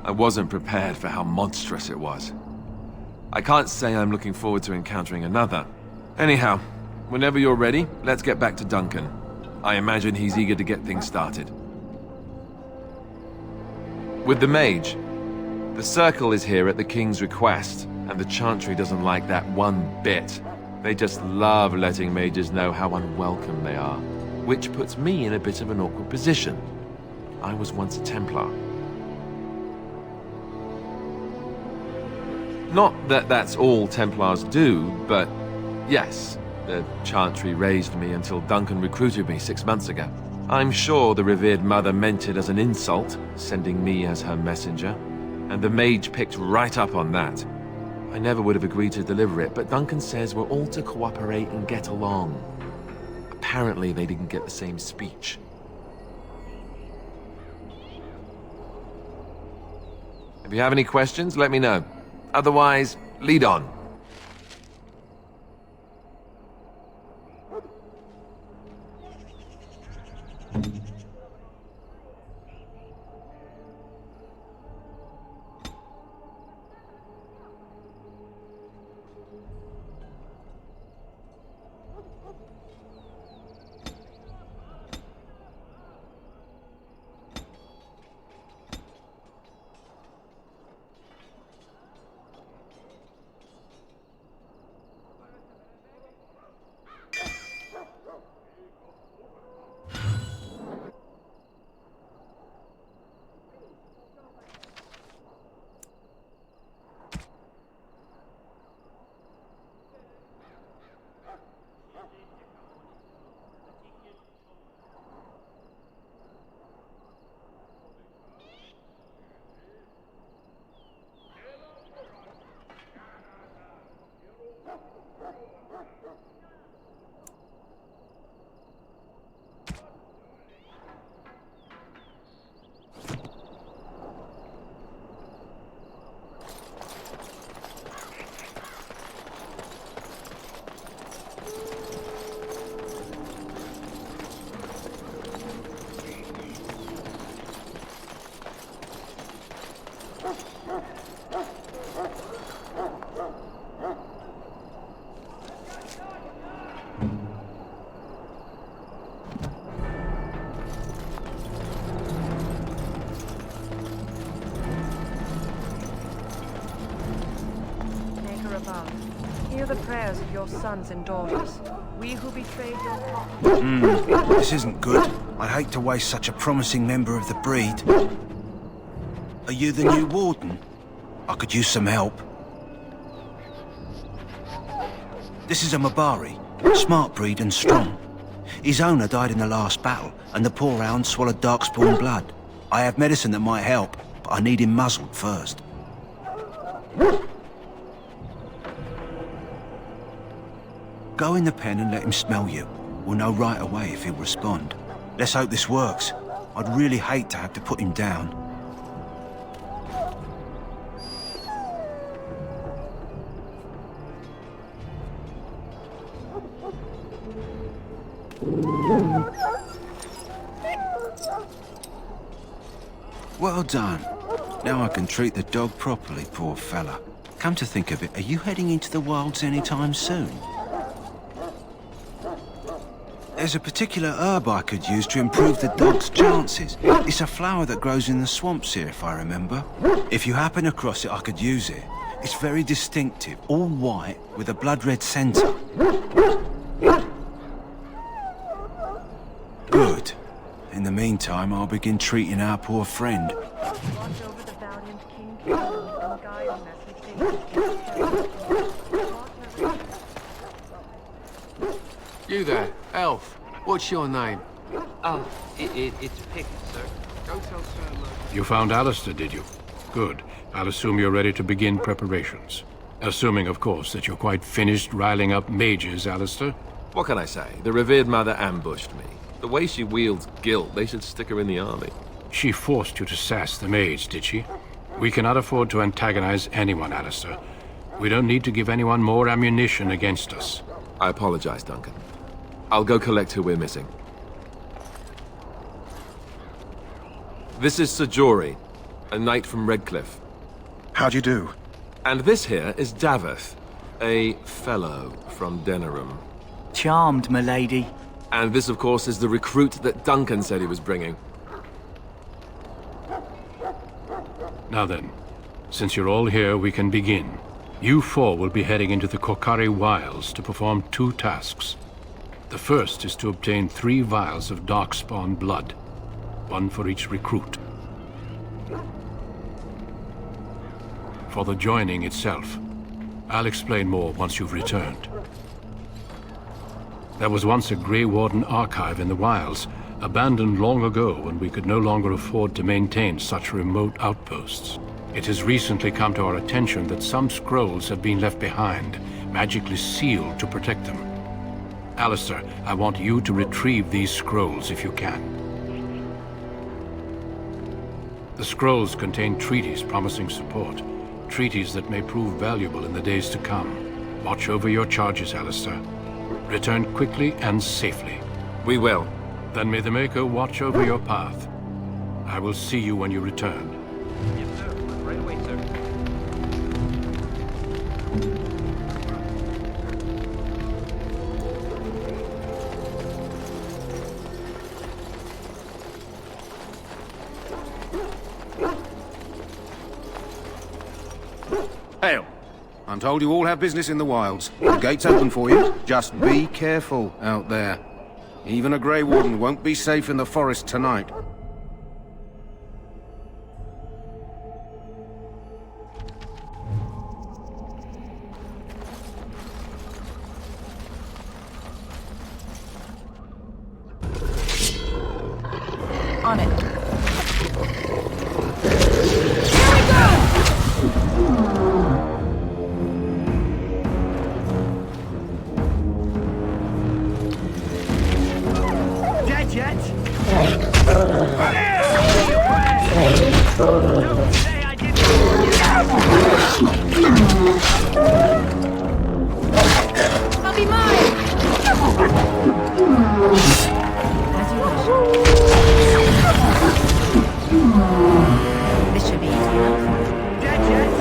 Speaker 13: I wasn't prepared for how monstrous it was. I can't say I'm looking forward to encountering another. Anyhow, whenever you're ready, let's get back to Duncan. I imagine he's eager to get things started. With the mage, the Circle is here at the King's request, and the Chantry doesn't like that one bit. They just love letting mages know how unwelcome they are, which puts me in a bit of an awkward position. I was once a Templar. Not that that's all Templars do, but yes, the Chantry raised me until Duncan recruited me 6 months ago. I'm sure the revered mother meant it as an insult, sending me as her messenger, and the mage picked right up on that. I never would have agreed to deliver it, but Duncan says we're all to cooperate and get along. Apparently they didn't get the same speech. If you have any questions, let me know. Otherwise, lead on.
Speaker 12: the prayers of your sons and daughters. We who betrayed your cause.
Speaker 14: This isn't good. I'd hate to waste such a promising member of the breed. Are you the new warden? I could use some help. This is a Mabari, smart breed and strong. His owner died in the last battle, and the poor hound swallowed darkspawn blood. I have medicine that might help, but I need him muzzled first. Go in the pen and let him smell you. We'll know right away if he'll respond. Let's hope this works. I'd really hate to have to put him down. Well done. Now I can treat the dog properly, poor fella. Come to think of it, are you heading into the wilds anytime soon? There's a particular herb I could use to improve the dog's chances. It's a flower that grows in the swamps here, if I remember. If you happen across it, I could use it. It's very distinctive, all white with a blood-red centre. Good. In the meantime, I'll begin treating our poor friend.
Speaker 12: Watch over the valiant King and guide him as he faces.
Speaker 15: You there, elf. What's your name?
Speaker 7: Oh, it's Pick, sir. Go tell Sir
Speaker 1: You found Alistair, did you? Good. I'll assume you're ready to begin preparations. Assuming, of course, that you're quite finished riling up mages, Alistair.
Speaker 13: What can I say? The revered mother ambushed me. The way she wields guilt, they should stick her in the army.
Speaker 1: She forced you to sass the mage, did she? We cannot afford to antagonize anyone, Alistair. We don't need to give anyone more ammunition against us.
Speaker 13: I apologize, Duncan. I'll go collect who we're missing. This is Sir Jory, a knight from Redcliffe.
Speaker 14: How'd you do?
Speaker 13: And this here is Daveth, a fellow from Denerim.
Speaker 16: Charmed, milady.
Speaker 13: And this, of course, is the recruit that Duncan said he was bringing.
Speaker 1: Now then, since you're all here, we can begin. You four will be heading into the Korcari Wilds to perform 2 tasks. The first is to obtain 3 vials of darkspawn blood, 1 for each recruit. For the joining itself, I'll explain more once you've returned. There was once a Grey Warden archive in the wilds, abandoned long ago when we could no longer afford to maintain such remote outposts. It has recently come to our attention that some scrolls have been left behind, magically sealed to protect them. Alistair, I want you to retrieve these scrolls if you can. The scrolls contain treaties promising support, treaties that may prove valuable in the days to come. Watch over your charges, Alistair. Return quickly and safely.
Speaker 13: We will.
Speaker 1: Then may the Maker watch over your path. I will see you when you return.
Speaker 11: Yes, sir. Right away, sir.
Speaker 14: Hail. I'm told you all have business in the wilds. The gate's open for you. Just be careful out there. Even a Grey Warden won't be safe in the forest tonight.
Speaker 3: On it.
Speaker 2: I'll be mine!
Speaker 3: As you wish. This should be easy enough.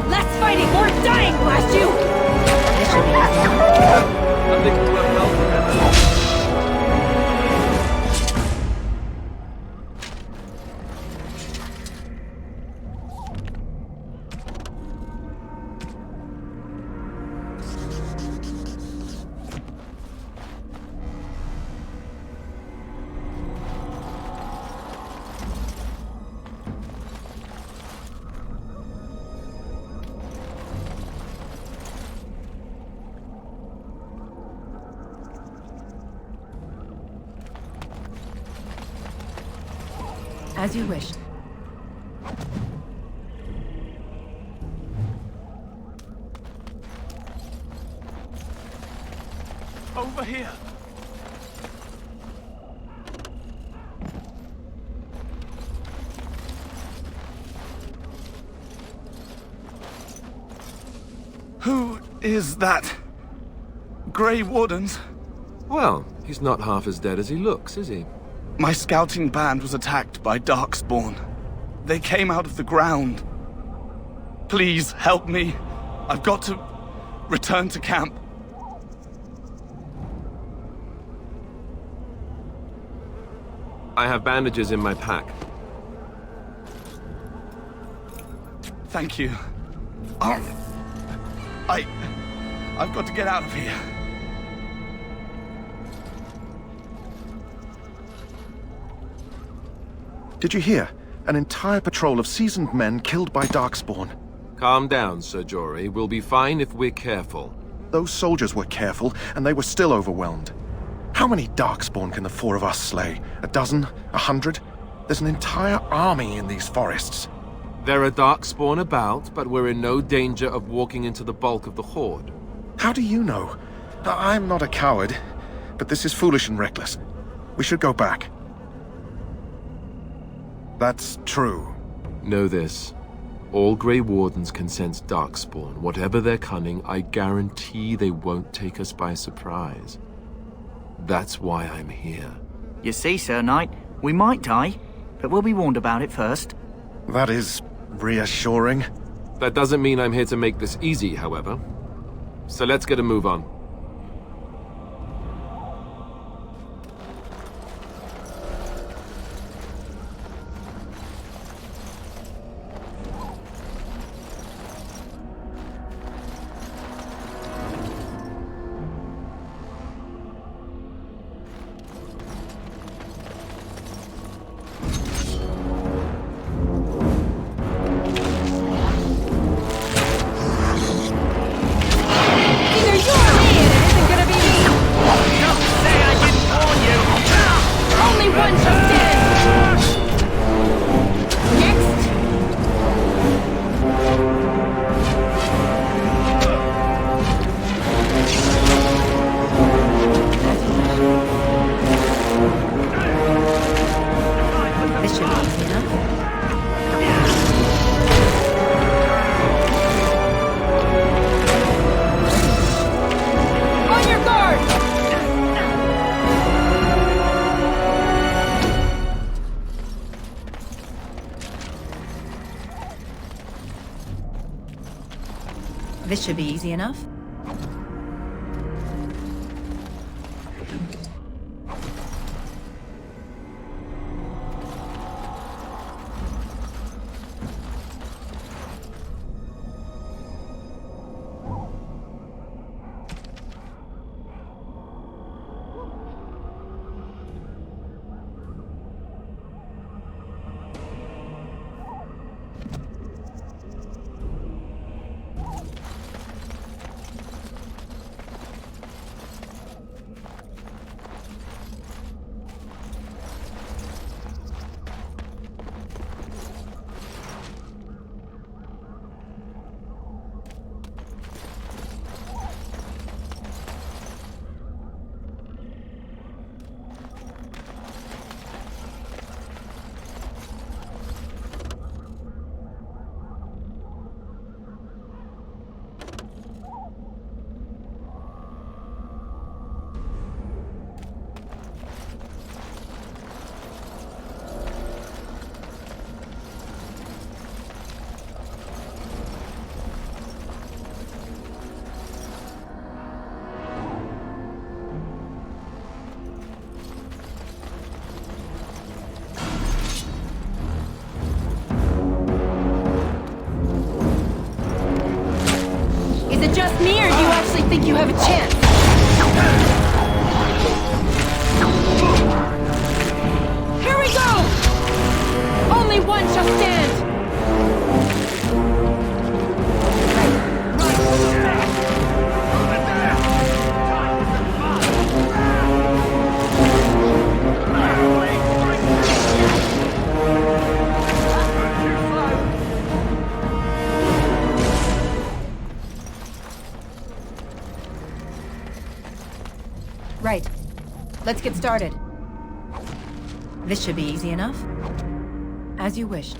Speaker 2: Less fighting, more dying, blast you!
Speaker 3: This should be As you wish.
Speaker 8: Over here. Who is that? Grey Wardens?
Speaker 13: Well, he's not half as dead as he looks, is he?
Speaker 8: My scouting band was attacked by Darkspawn. They came out of the ground. Please help me. I've got to return to camp.
Speaker 13: I have bandages in my pack.
Speaker 8: Thank you. I've got to get out of here.
Speaker 17: Did you hear? An entire patrol of seasoned men killed by Darkspawn.
Speaker 13: Calm down, Sir Jory. We'll be fine if we're careful.
Speaker 17: Those soldiers were careful, and they were still overwhelmed. How many Darkspawn can the four of us slay? A dozen? 100? There's an entire army in these forests.
Speaker 13: There are Darkspawn about, but we're in no danger of walking into the bulk of the Horde.
Speaker 17: How do you know? I'm not a coward, but this is foolish and reckless. We should go back. That's true.
Speaker 13: Know this. All Grey Wardens can sense Darkspawn. Whatever their cunning, I guarantee they won't take us by surprise. That's why I'm here.
Speaker 16: You see, Sir Knight, we might die, but we'll be warned about it first.
Speaker 17: That is reassuring.
Speaker 13: That doesn't mean I'm here to make this easy, however. So let's get a move on.
Speaker 3: This should be easy enough. Is it just me, or do you actually think you have a chance? Here we go! Only one shall stand! Let's get started. This should be easy enough. As you wish.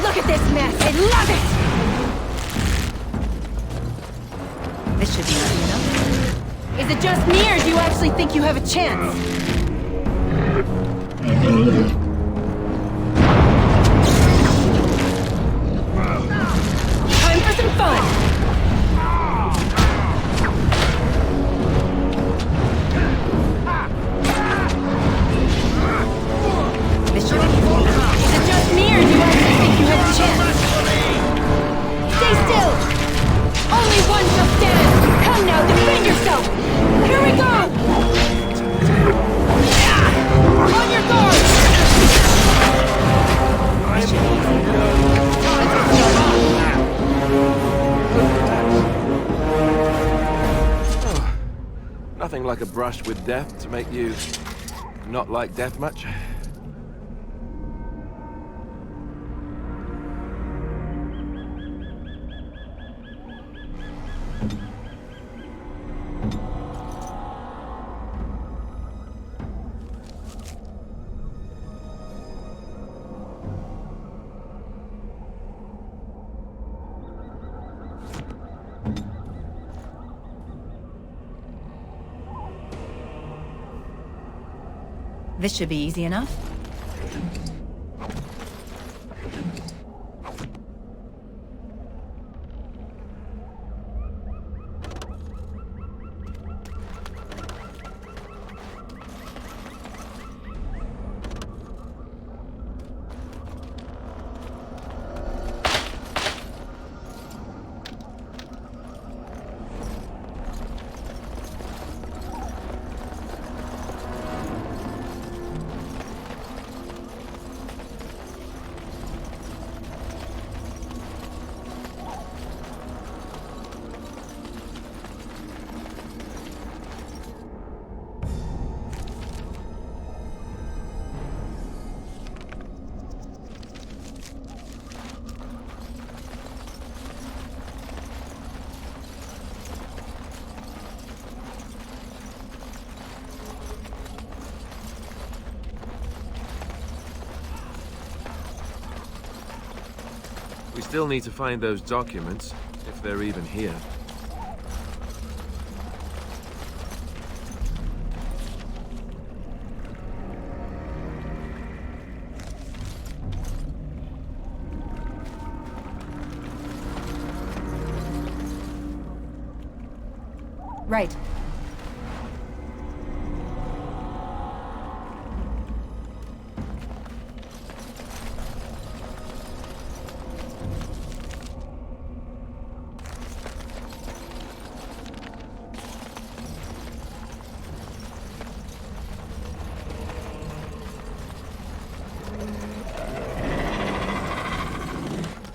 Speaker 3: Look at this mess! I love it! This should be easy enough. Is it just me, or do you actually think you have a chance? Time for some fun! This should be easy enough. Is it just me, or do you actually think you have a chance? Stay still! Only one shall stand! Come now, defend yourself! Here we go! On your guard! This should be easy enough.
Speaker 13: Oh, nothing like a brush with death to make you not like death much.
Speaker 3: This should be easy enough.
Speaker 13: We still need to find those documents, if they're even here.
Speaker 3: Right.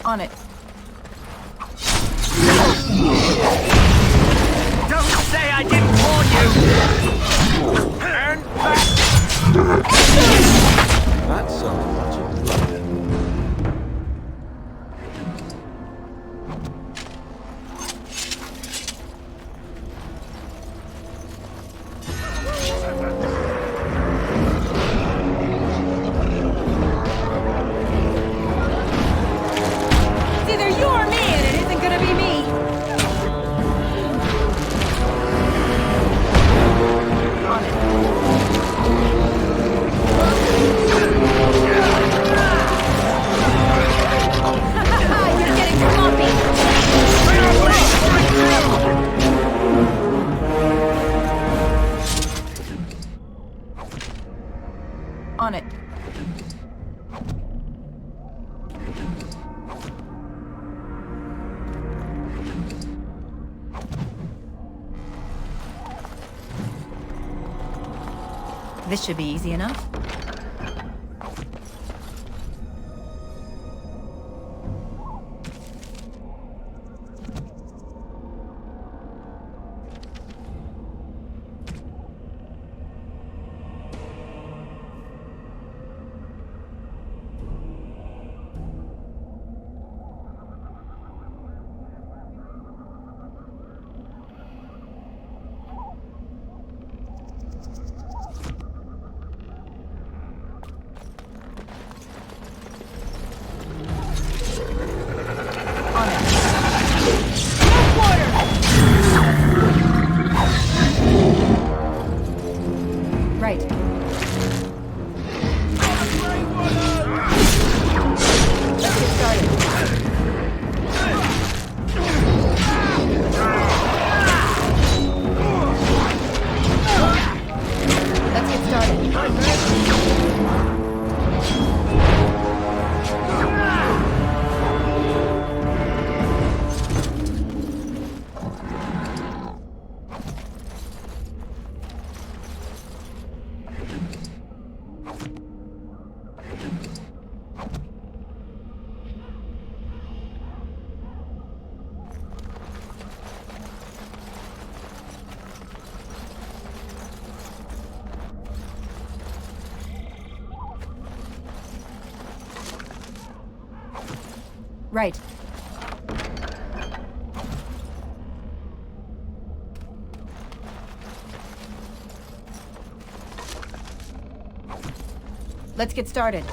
Speaker 3: On it.
Speaker 7: Don't say I didn't warn you! Turn back!
Speaker 6: That's something much improved.
Speaker 3: It's either you or me, and it isn't gonna be me! On it. You're getting sloppy! On it. This should be easy enough. Right. Let's get started. Let's get started. Right. Let's get started.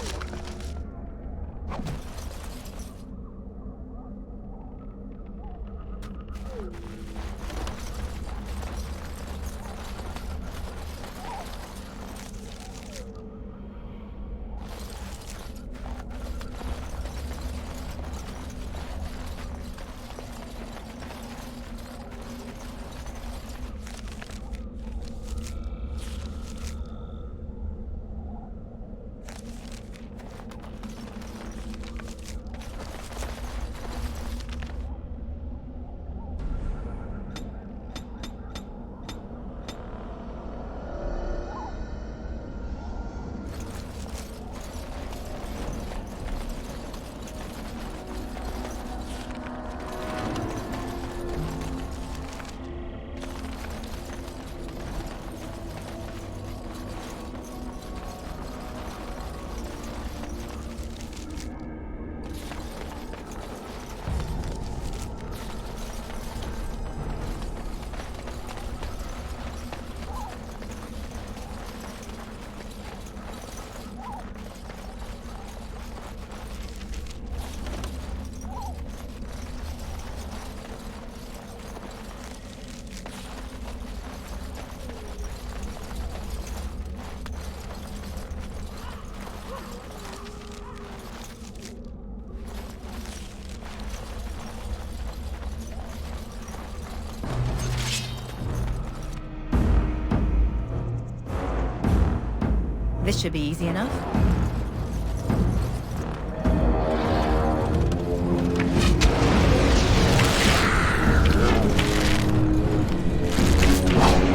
Speaker 3: This should be easy enough.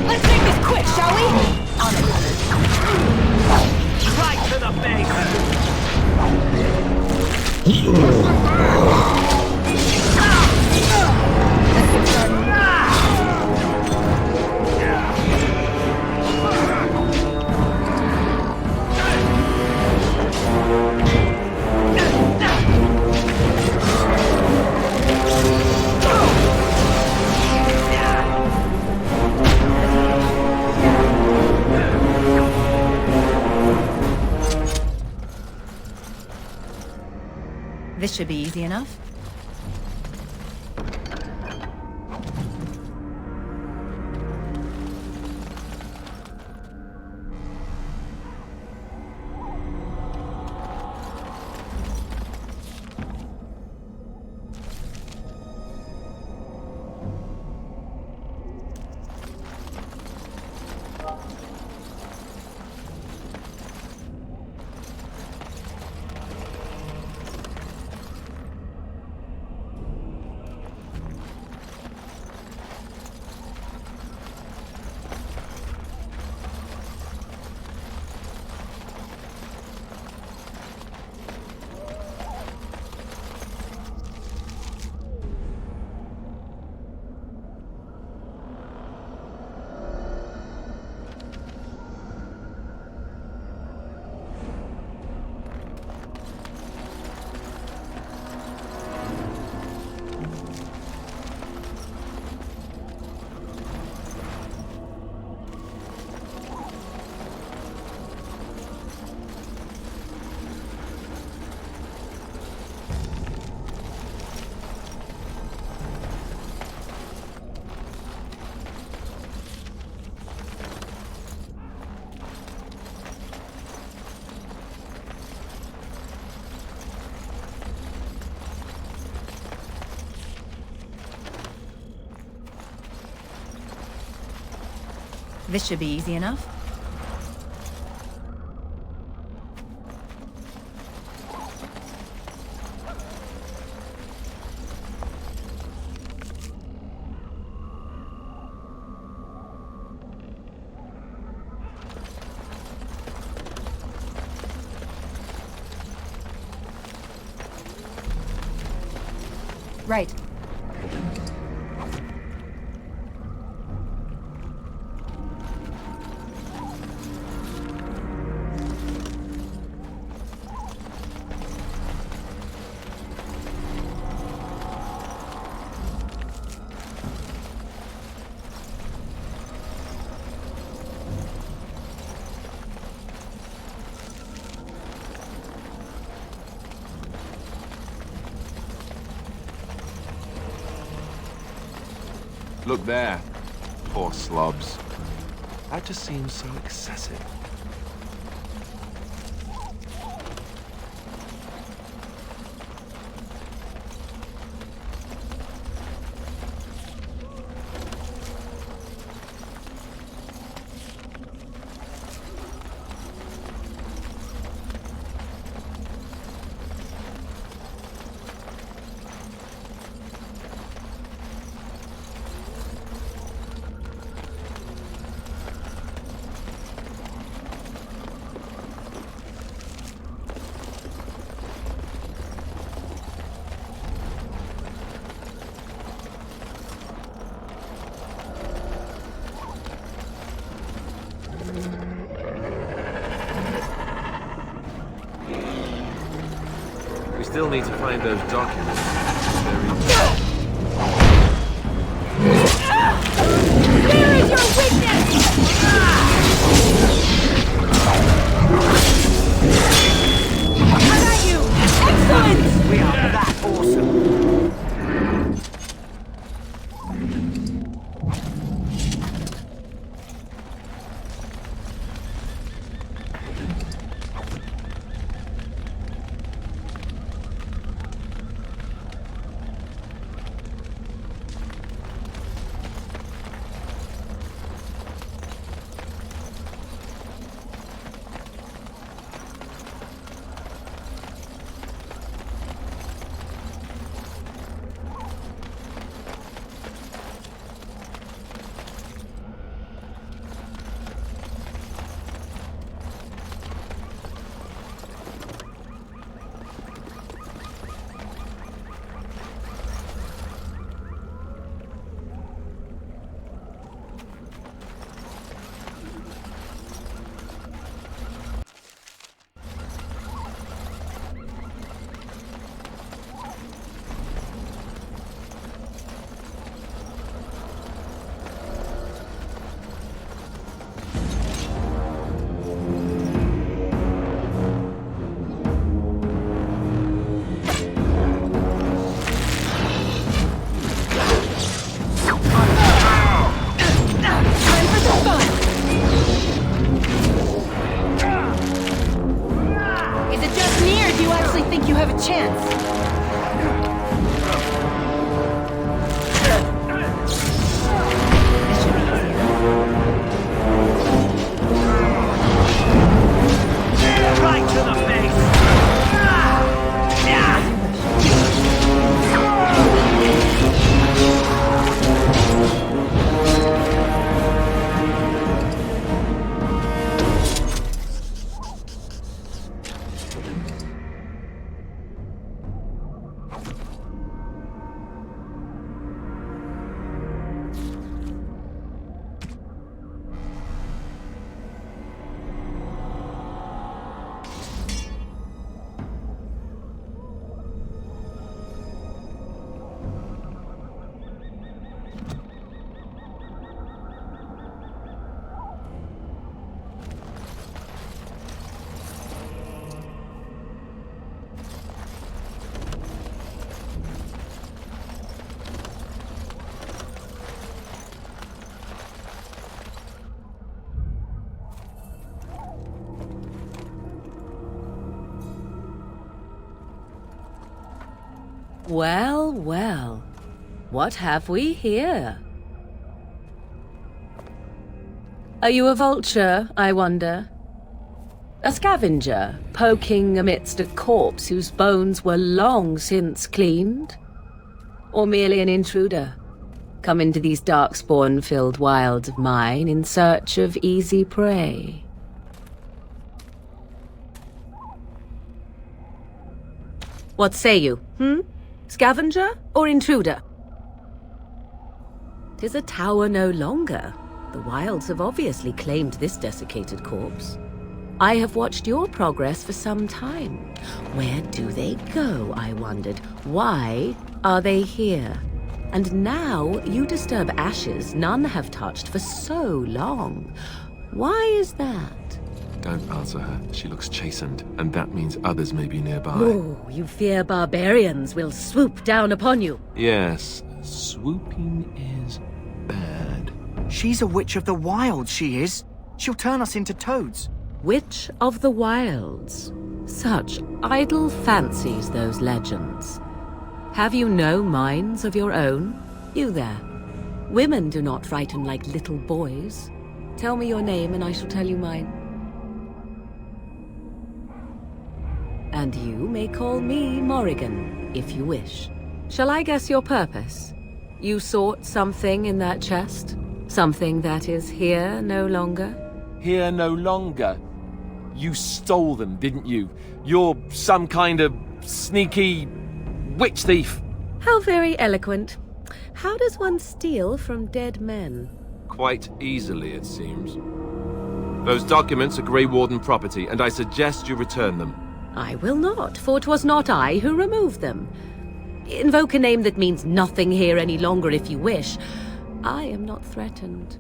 Speaker 3: Let's make this quick, shall we? On it.
Speaker 7: Right to the base!
Speaker 3: This should be easy enough. This should be easy enough. Right.
Speaker 13: Look there. Poor slobs. That just seems so excessive. We still need to find those documents.
Speaker 3: Where is your weakness? How about you? Excellent! We are that awesome.
Speaker 18: Well, well. What have we here? Are you a vulture, I wonder? A scavenger, poking amidst a corpse whose bones were long since cleaned? Or merely an intruder, come into these darkspawn-filled wilds of mine in search of easy prey? What say you, Scavenger or intruder? 'Tis a tower no longer. The wilds have obviously claimed this desiccated corpse. I have watched your progress for some time. Where do they go, I wondered? Why are they here? And now you disturb ashes none have touched for so long. Why is that?
Speaker 13: Don't answer her. She looks chastened, and that means others may be nearby.
Speaker 18: Oh, you fear barbarians will swoop down upon you.
Speaker 13: Yes, swooping is bad.
Speaker 16: She's a witch of the wilds, she is. She'll turn us into toads.
Speaker 18: Witch of the wilds. Such idle fancies, those legends. Have you no minds of your own? You there. Women do not frighten like little boys. Tell me your name and I shall tell you mine. And you may call me Morrigan, if you wish. Shall I guess your purpose? You sought something in that chest? Something that is here no longer?
Speaker 13: Here no longer? You stole them, didn't you? You're some kind of sneaky witch thief.
Speaker 18: How very eloquent. How does one steal from dead men?
Speaker 13: Quite easily, it seems. Those documents are Grey Warden property, and I suggest you return them.
Speaker 18: I will not, for 'twas not I who removed them. Invoke a name that means nothing here any longer if you wish. I am not threatened.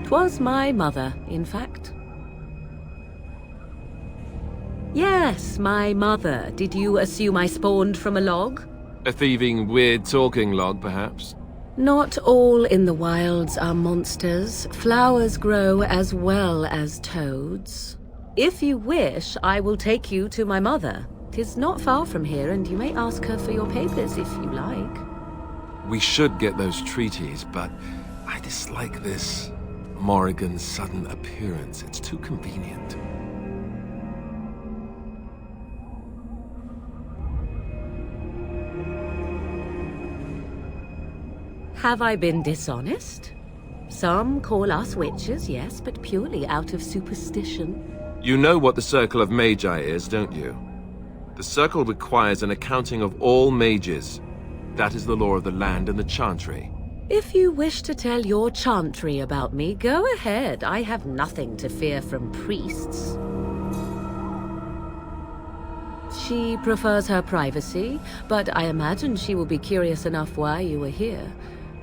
Speaker 18: 'Twas my mother, in fact. Yes, my mother. Did you assume I spawned from a log?
Speaker 13: A thieving, weird-talking log, perhaps?
Speaker 18: Not all in the wilds are monsters. Flowers grow as well as toads. If you wish, I will take you to my mother. 'Tis not far from here, and you may ask her for your papers if you like.
Speaker 13: We should get those treaties, but I dislike this Morrigan's sudden appearance. It's too convenient.
Speaker 18: Have I been dishonest? Some call us witches, yes, but purely out of superstition.
Speaker 13: You know what the Circle of Magi is, don't you? The Circle requires an accounting of all mages. That is the law of the land and the Chantry.
Speaker 18: If you wish to tell your chantry about me, go ahead. I have nothing to fear from priests. She prefers her privacy, but I imagine she will be curious enough why you are here.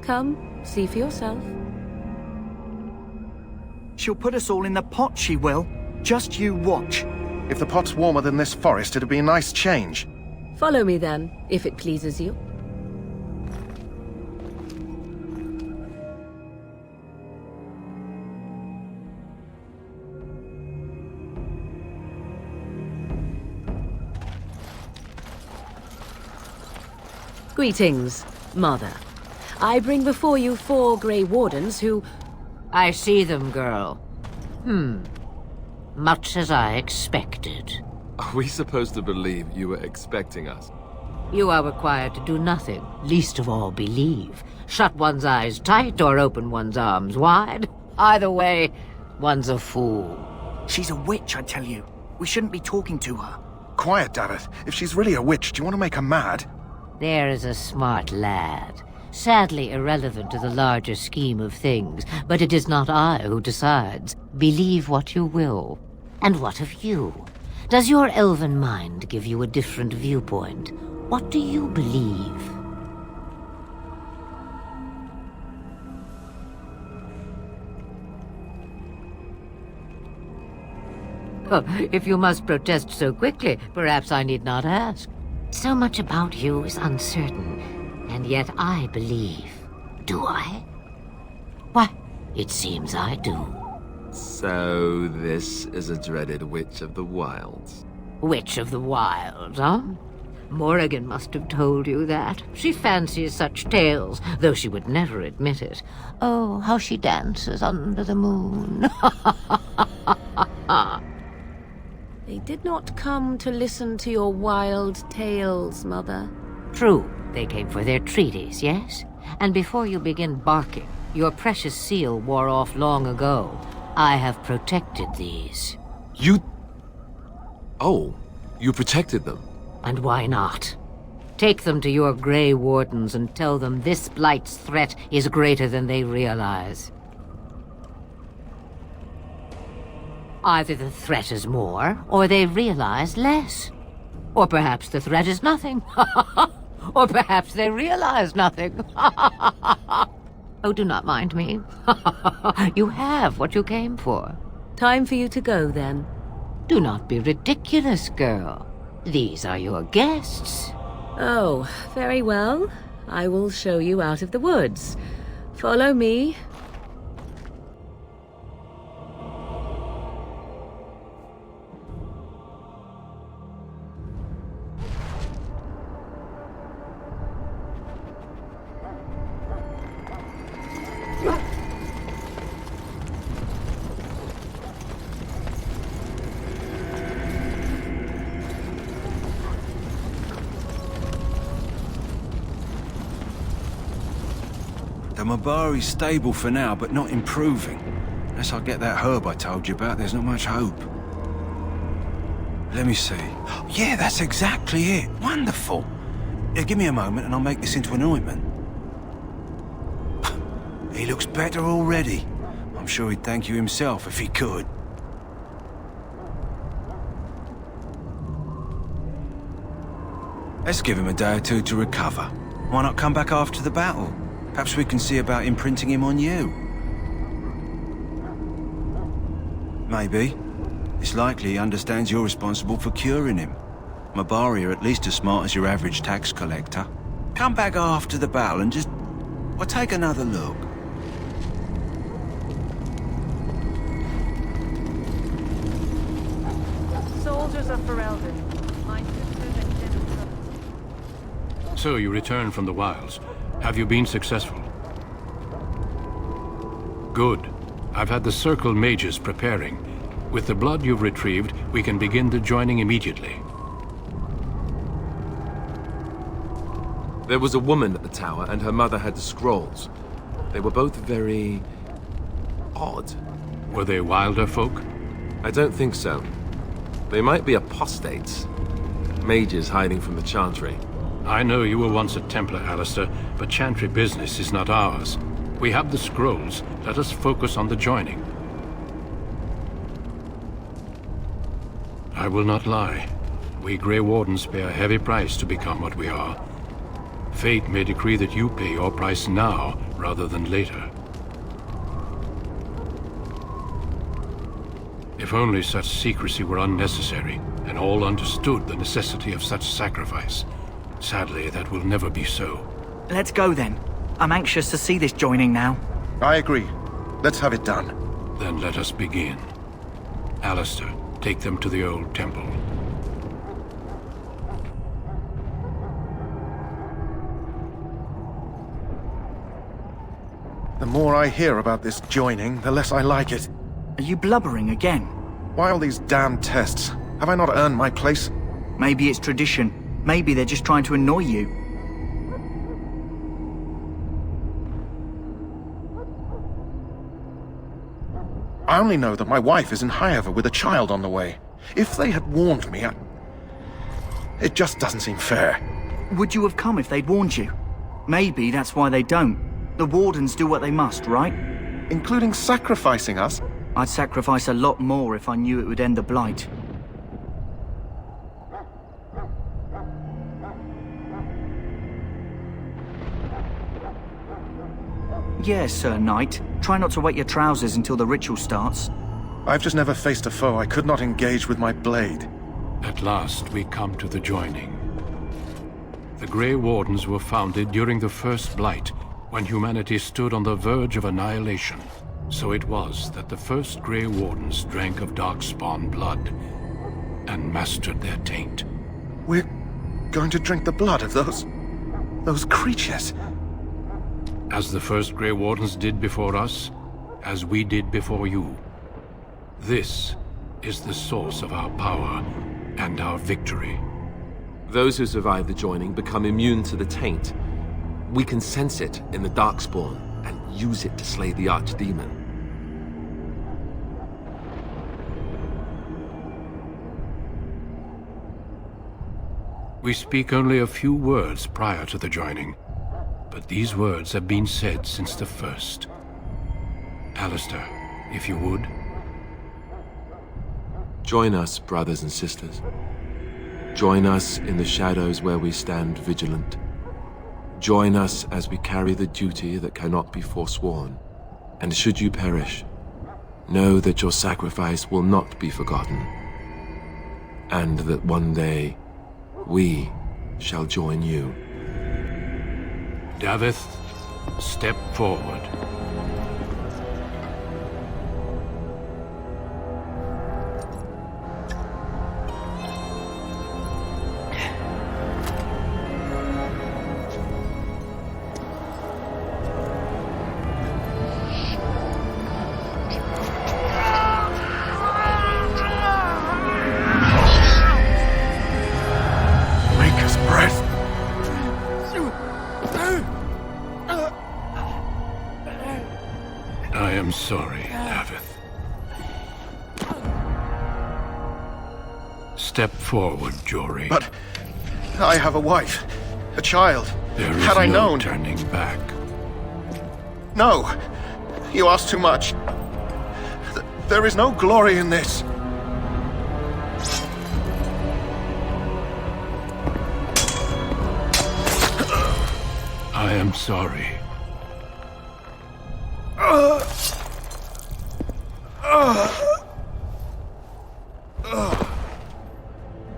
Speaker 18: Come, see for yourself.
Speaker 16: She'll put us all in the pot, she will. Just you watch.
Speaker 17: If the pot's warmer than this forest, it'd be a nice change.
Speaker 18: Follow me then, if it pleases you. Greetings, Mother. I bring before you 4 Grey Wardens who...
Speaker 19: I see them, girl. Much as I expected.
Speaker 13: Are we supposed to believe you were expecting us?
Speaker 19: You are required to do nothing, least of all believe. Shut one's eyes tight or open one's arms wide. Either way, one's a fool.
Speaker 16: She's a witch, I tell you. We shouldn't be talking to her.
Speaker 17: Quiet, dammit. If she's really a witch, do you want to make her mad?
Speaker 19: There is a smart lad. Sadly irrelevant to the larger scheme of things, but it is not I who decides. Believe what you will. And what of you? Does your elven mind give you a different viewpoint? What do you believe? Oh, if you must protest so quickly, perhaps I need not ask. So much about you is uncertain, and yet I believe. Do I? Why, it seems I do.
Speaker 13: So this is a dreaded witch of the wilds.
Speaker 19: Witch of the Wild, huh? Morrigan must have told you that. She fancies such tales, though she would never admit it. Oh, how she dances under the moon.
Speaker 18: They did not come to listen to your wild tales, Mother.
Speaker 19: True, they came for their treaties, yes? And before you begin barking, your precious seal wore off long ago. I have protected these.
Speaker 13: You... Oh, you protected them?
Speaker 19: And why not? Take them to your Grey Wardens and tell them this Blight's threat is greater than they realize. Either the threat is more, or they realize less. Or perhaps the threat is nothing. Or perhaps they realize nothing. Oh, do not mind me. You have what you came for.
Speaker 18: Time for you to go, then.
Speaker 19: Do not be ridiculous, girl. These are your guests.
Speaker 18: Oh, very well. I will show you out of the woods. Follow me.
Speaker 14: The Mabari's stable for now, but not improving. Unless I get that herb I told you about, there's not much hope. Let me see. Yeah, that's exactly it. Wonderful. Yeah, give me a moment and I'll make this into an ointment. He looks better already. I'm sure he'd thank you himself if he could. Let's give him a day or two to recover. Why not come back after the battle? Perhaps we can see about imprinting him on you. Maybe. It's likely he understands you're responsible for curing him. Mabari are at least as smart as your average tax collector. Come back after the battle and just... well, take another look.
Speaker 12: Soldiers of Ferelden. My sisters and gentlemen.
Speaker 1: So you returned from the wilds. Have you been successful? Good. I've had the Circle mages preparing. With the blood you've retrieved, we can begin the joining immediately.
Speaker 13: There was a woman at the tower, and her mother had the scrolls. They were both very... odd.
Speaker 1: Were they wilder folk?
Speaker 13: I don't think so. They might be apostates. Mages hiding from the Chantry.
Speaker 1: I know you were once a Templar, Alistair, but Chantry business is not ours. We have the scrolls. Let us focus on the joining. I will not lie. We Grey Wardens pay a heavy price to become what we are. Fate may decree that you pay your price now, rather than later. If only such secrecy were unnecessary, and all understood the necessity of such sacrifice. Sadly, that will never be so.
Speaker 16: Let's go then. I'm anxious to see this joining now.
Speaker 17: I agree. Let's have it done.
Speaker 1: Then let us begin. Alistair, take them to the old temple.
Speaker 17: The more I hear about this joining, the less I like it.
Speaker 16: Are you blubbering again?
Speaker 17: Why all these damn tests? Have I not earned my place?
Speaker 16: Maybe it's tradition. Maybe they're just trying to annoy you.
Speaker 17: I only know that my wife is in Highever with a child on the way. If they had warned me, it just doesn't seem fair.
Speaker 16: Would you have come if they'd warned you? Maybe that's why they don't. The Wardens do what they must, right?
Speaker 17: Including sacrificing us?
Speaker 16: I'd sacrifice a lot more if I knew it would end the Blight. Yes, Sir Knight. Try not to wet your trousers until the ritual starts.
Speaker 17: I've just never faced a foe I could not engage with my blade.
Speaker 1: At last, we come to the joining. The Grey Wardens were founded during the First Blight, when humanity stood on the verge of annihilation. So it was that the first Grey Wardens drank of Darkspawn blood. and mastered their taint.
Speaker 17: We're going to drink the blood of those creatures.
Speaker 1: As the first Grey Wardens did before us, as we did before you. This is the source of our power and our victory.
Speaker 13: Those who survive the joining become immune to the taint. We can sense it in the Darkspawn and use it to slay the Archdemon.
Speaker 1: We speak only a few words prior to the joining, but these words have been said since the first. Alistair, if you would.
Speaker 13: Join us, brothers and sisters. Join us in the shadows where we stand vigilant. Join us as we carry the duty that cannot be forsworn. And should you perish, know that your sacrifice will not be forgotten. And that one day, we shall join you.
Speaker 1: Davith, step forward. I am sorry, Davith. Step forward, Jory.
Speaker 17: But I have a wife, a child.
Speaker 1: There is
Speaker 17: Had I
Speaker 1: no
Speaker 17: known...
Speaker 1: turning back.
Speaker 17: No! You ask too much. There is no glory in this.
Speaker 1: I am sorry.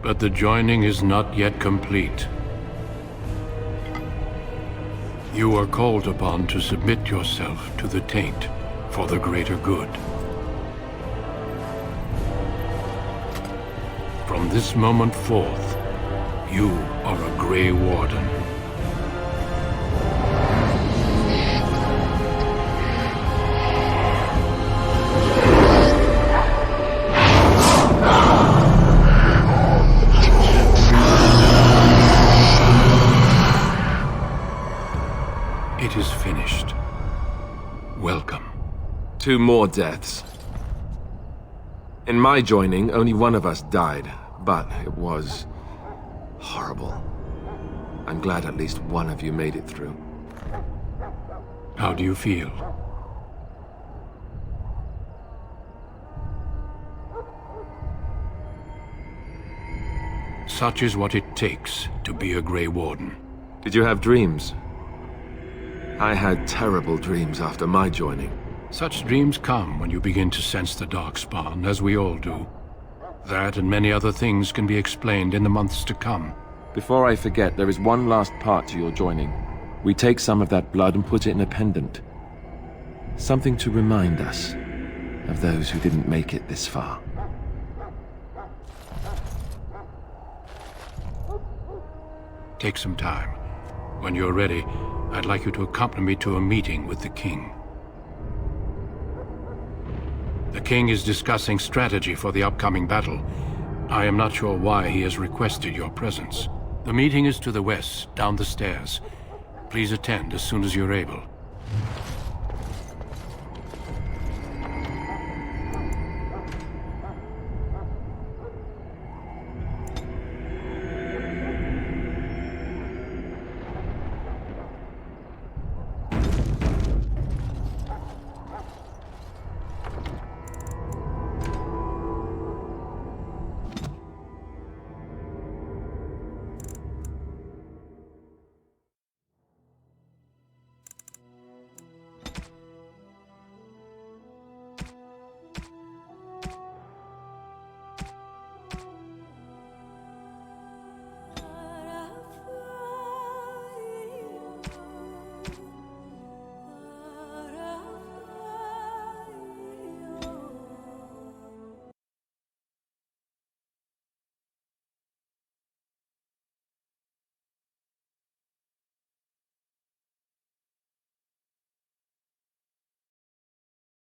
Speaker 1: But the joining is not yet complete. You are called upon to submit yourself to the taint for the greater good. From this moment forth, you are a Grey Warden. It is finished. Welcome.
Speaker 13: 2 more deaths. In my joining, only one of us died, but it was horrible. I'm glad at least one of you made it through.
Speaker 1: How do you feel? Such is what it takes to be a Grey Warden.
Speaker 13: Did you have dreams? I had terrible dreams after my joining.
Speaker 1: Such dreams come when you begin to sense the Darkspawn, as we all do. That and many other things can be explained in the months to come.
Speaker 13: Before I forget, there is one last part to your joining. We take some of that blood and put it in a pendant. Something to remind us of those who didn't make it this far.
Speaker 1: Take some time. When you're ready, I'd like you to accompany me to a meeting with the King. The King is discussing strategy for the upcoming battle. I am not sure why he has requested your presence. The meeting is to the west, down the stairs. Please attend as soon as you're able.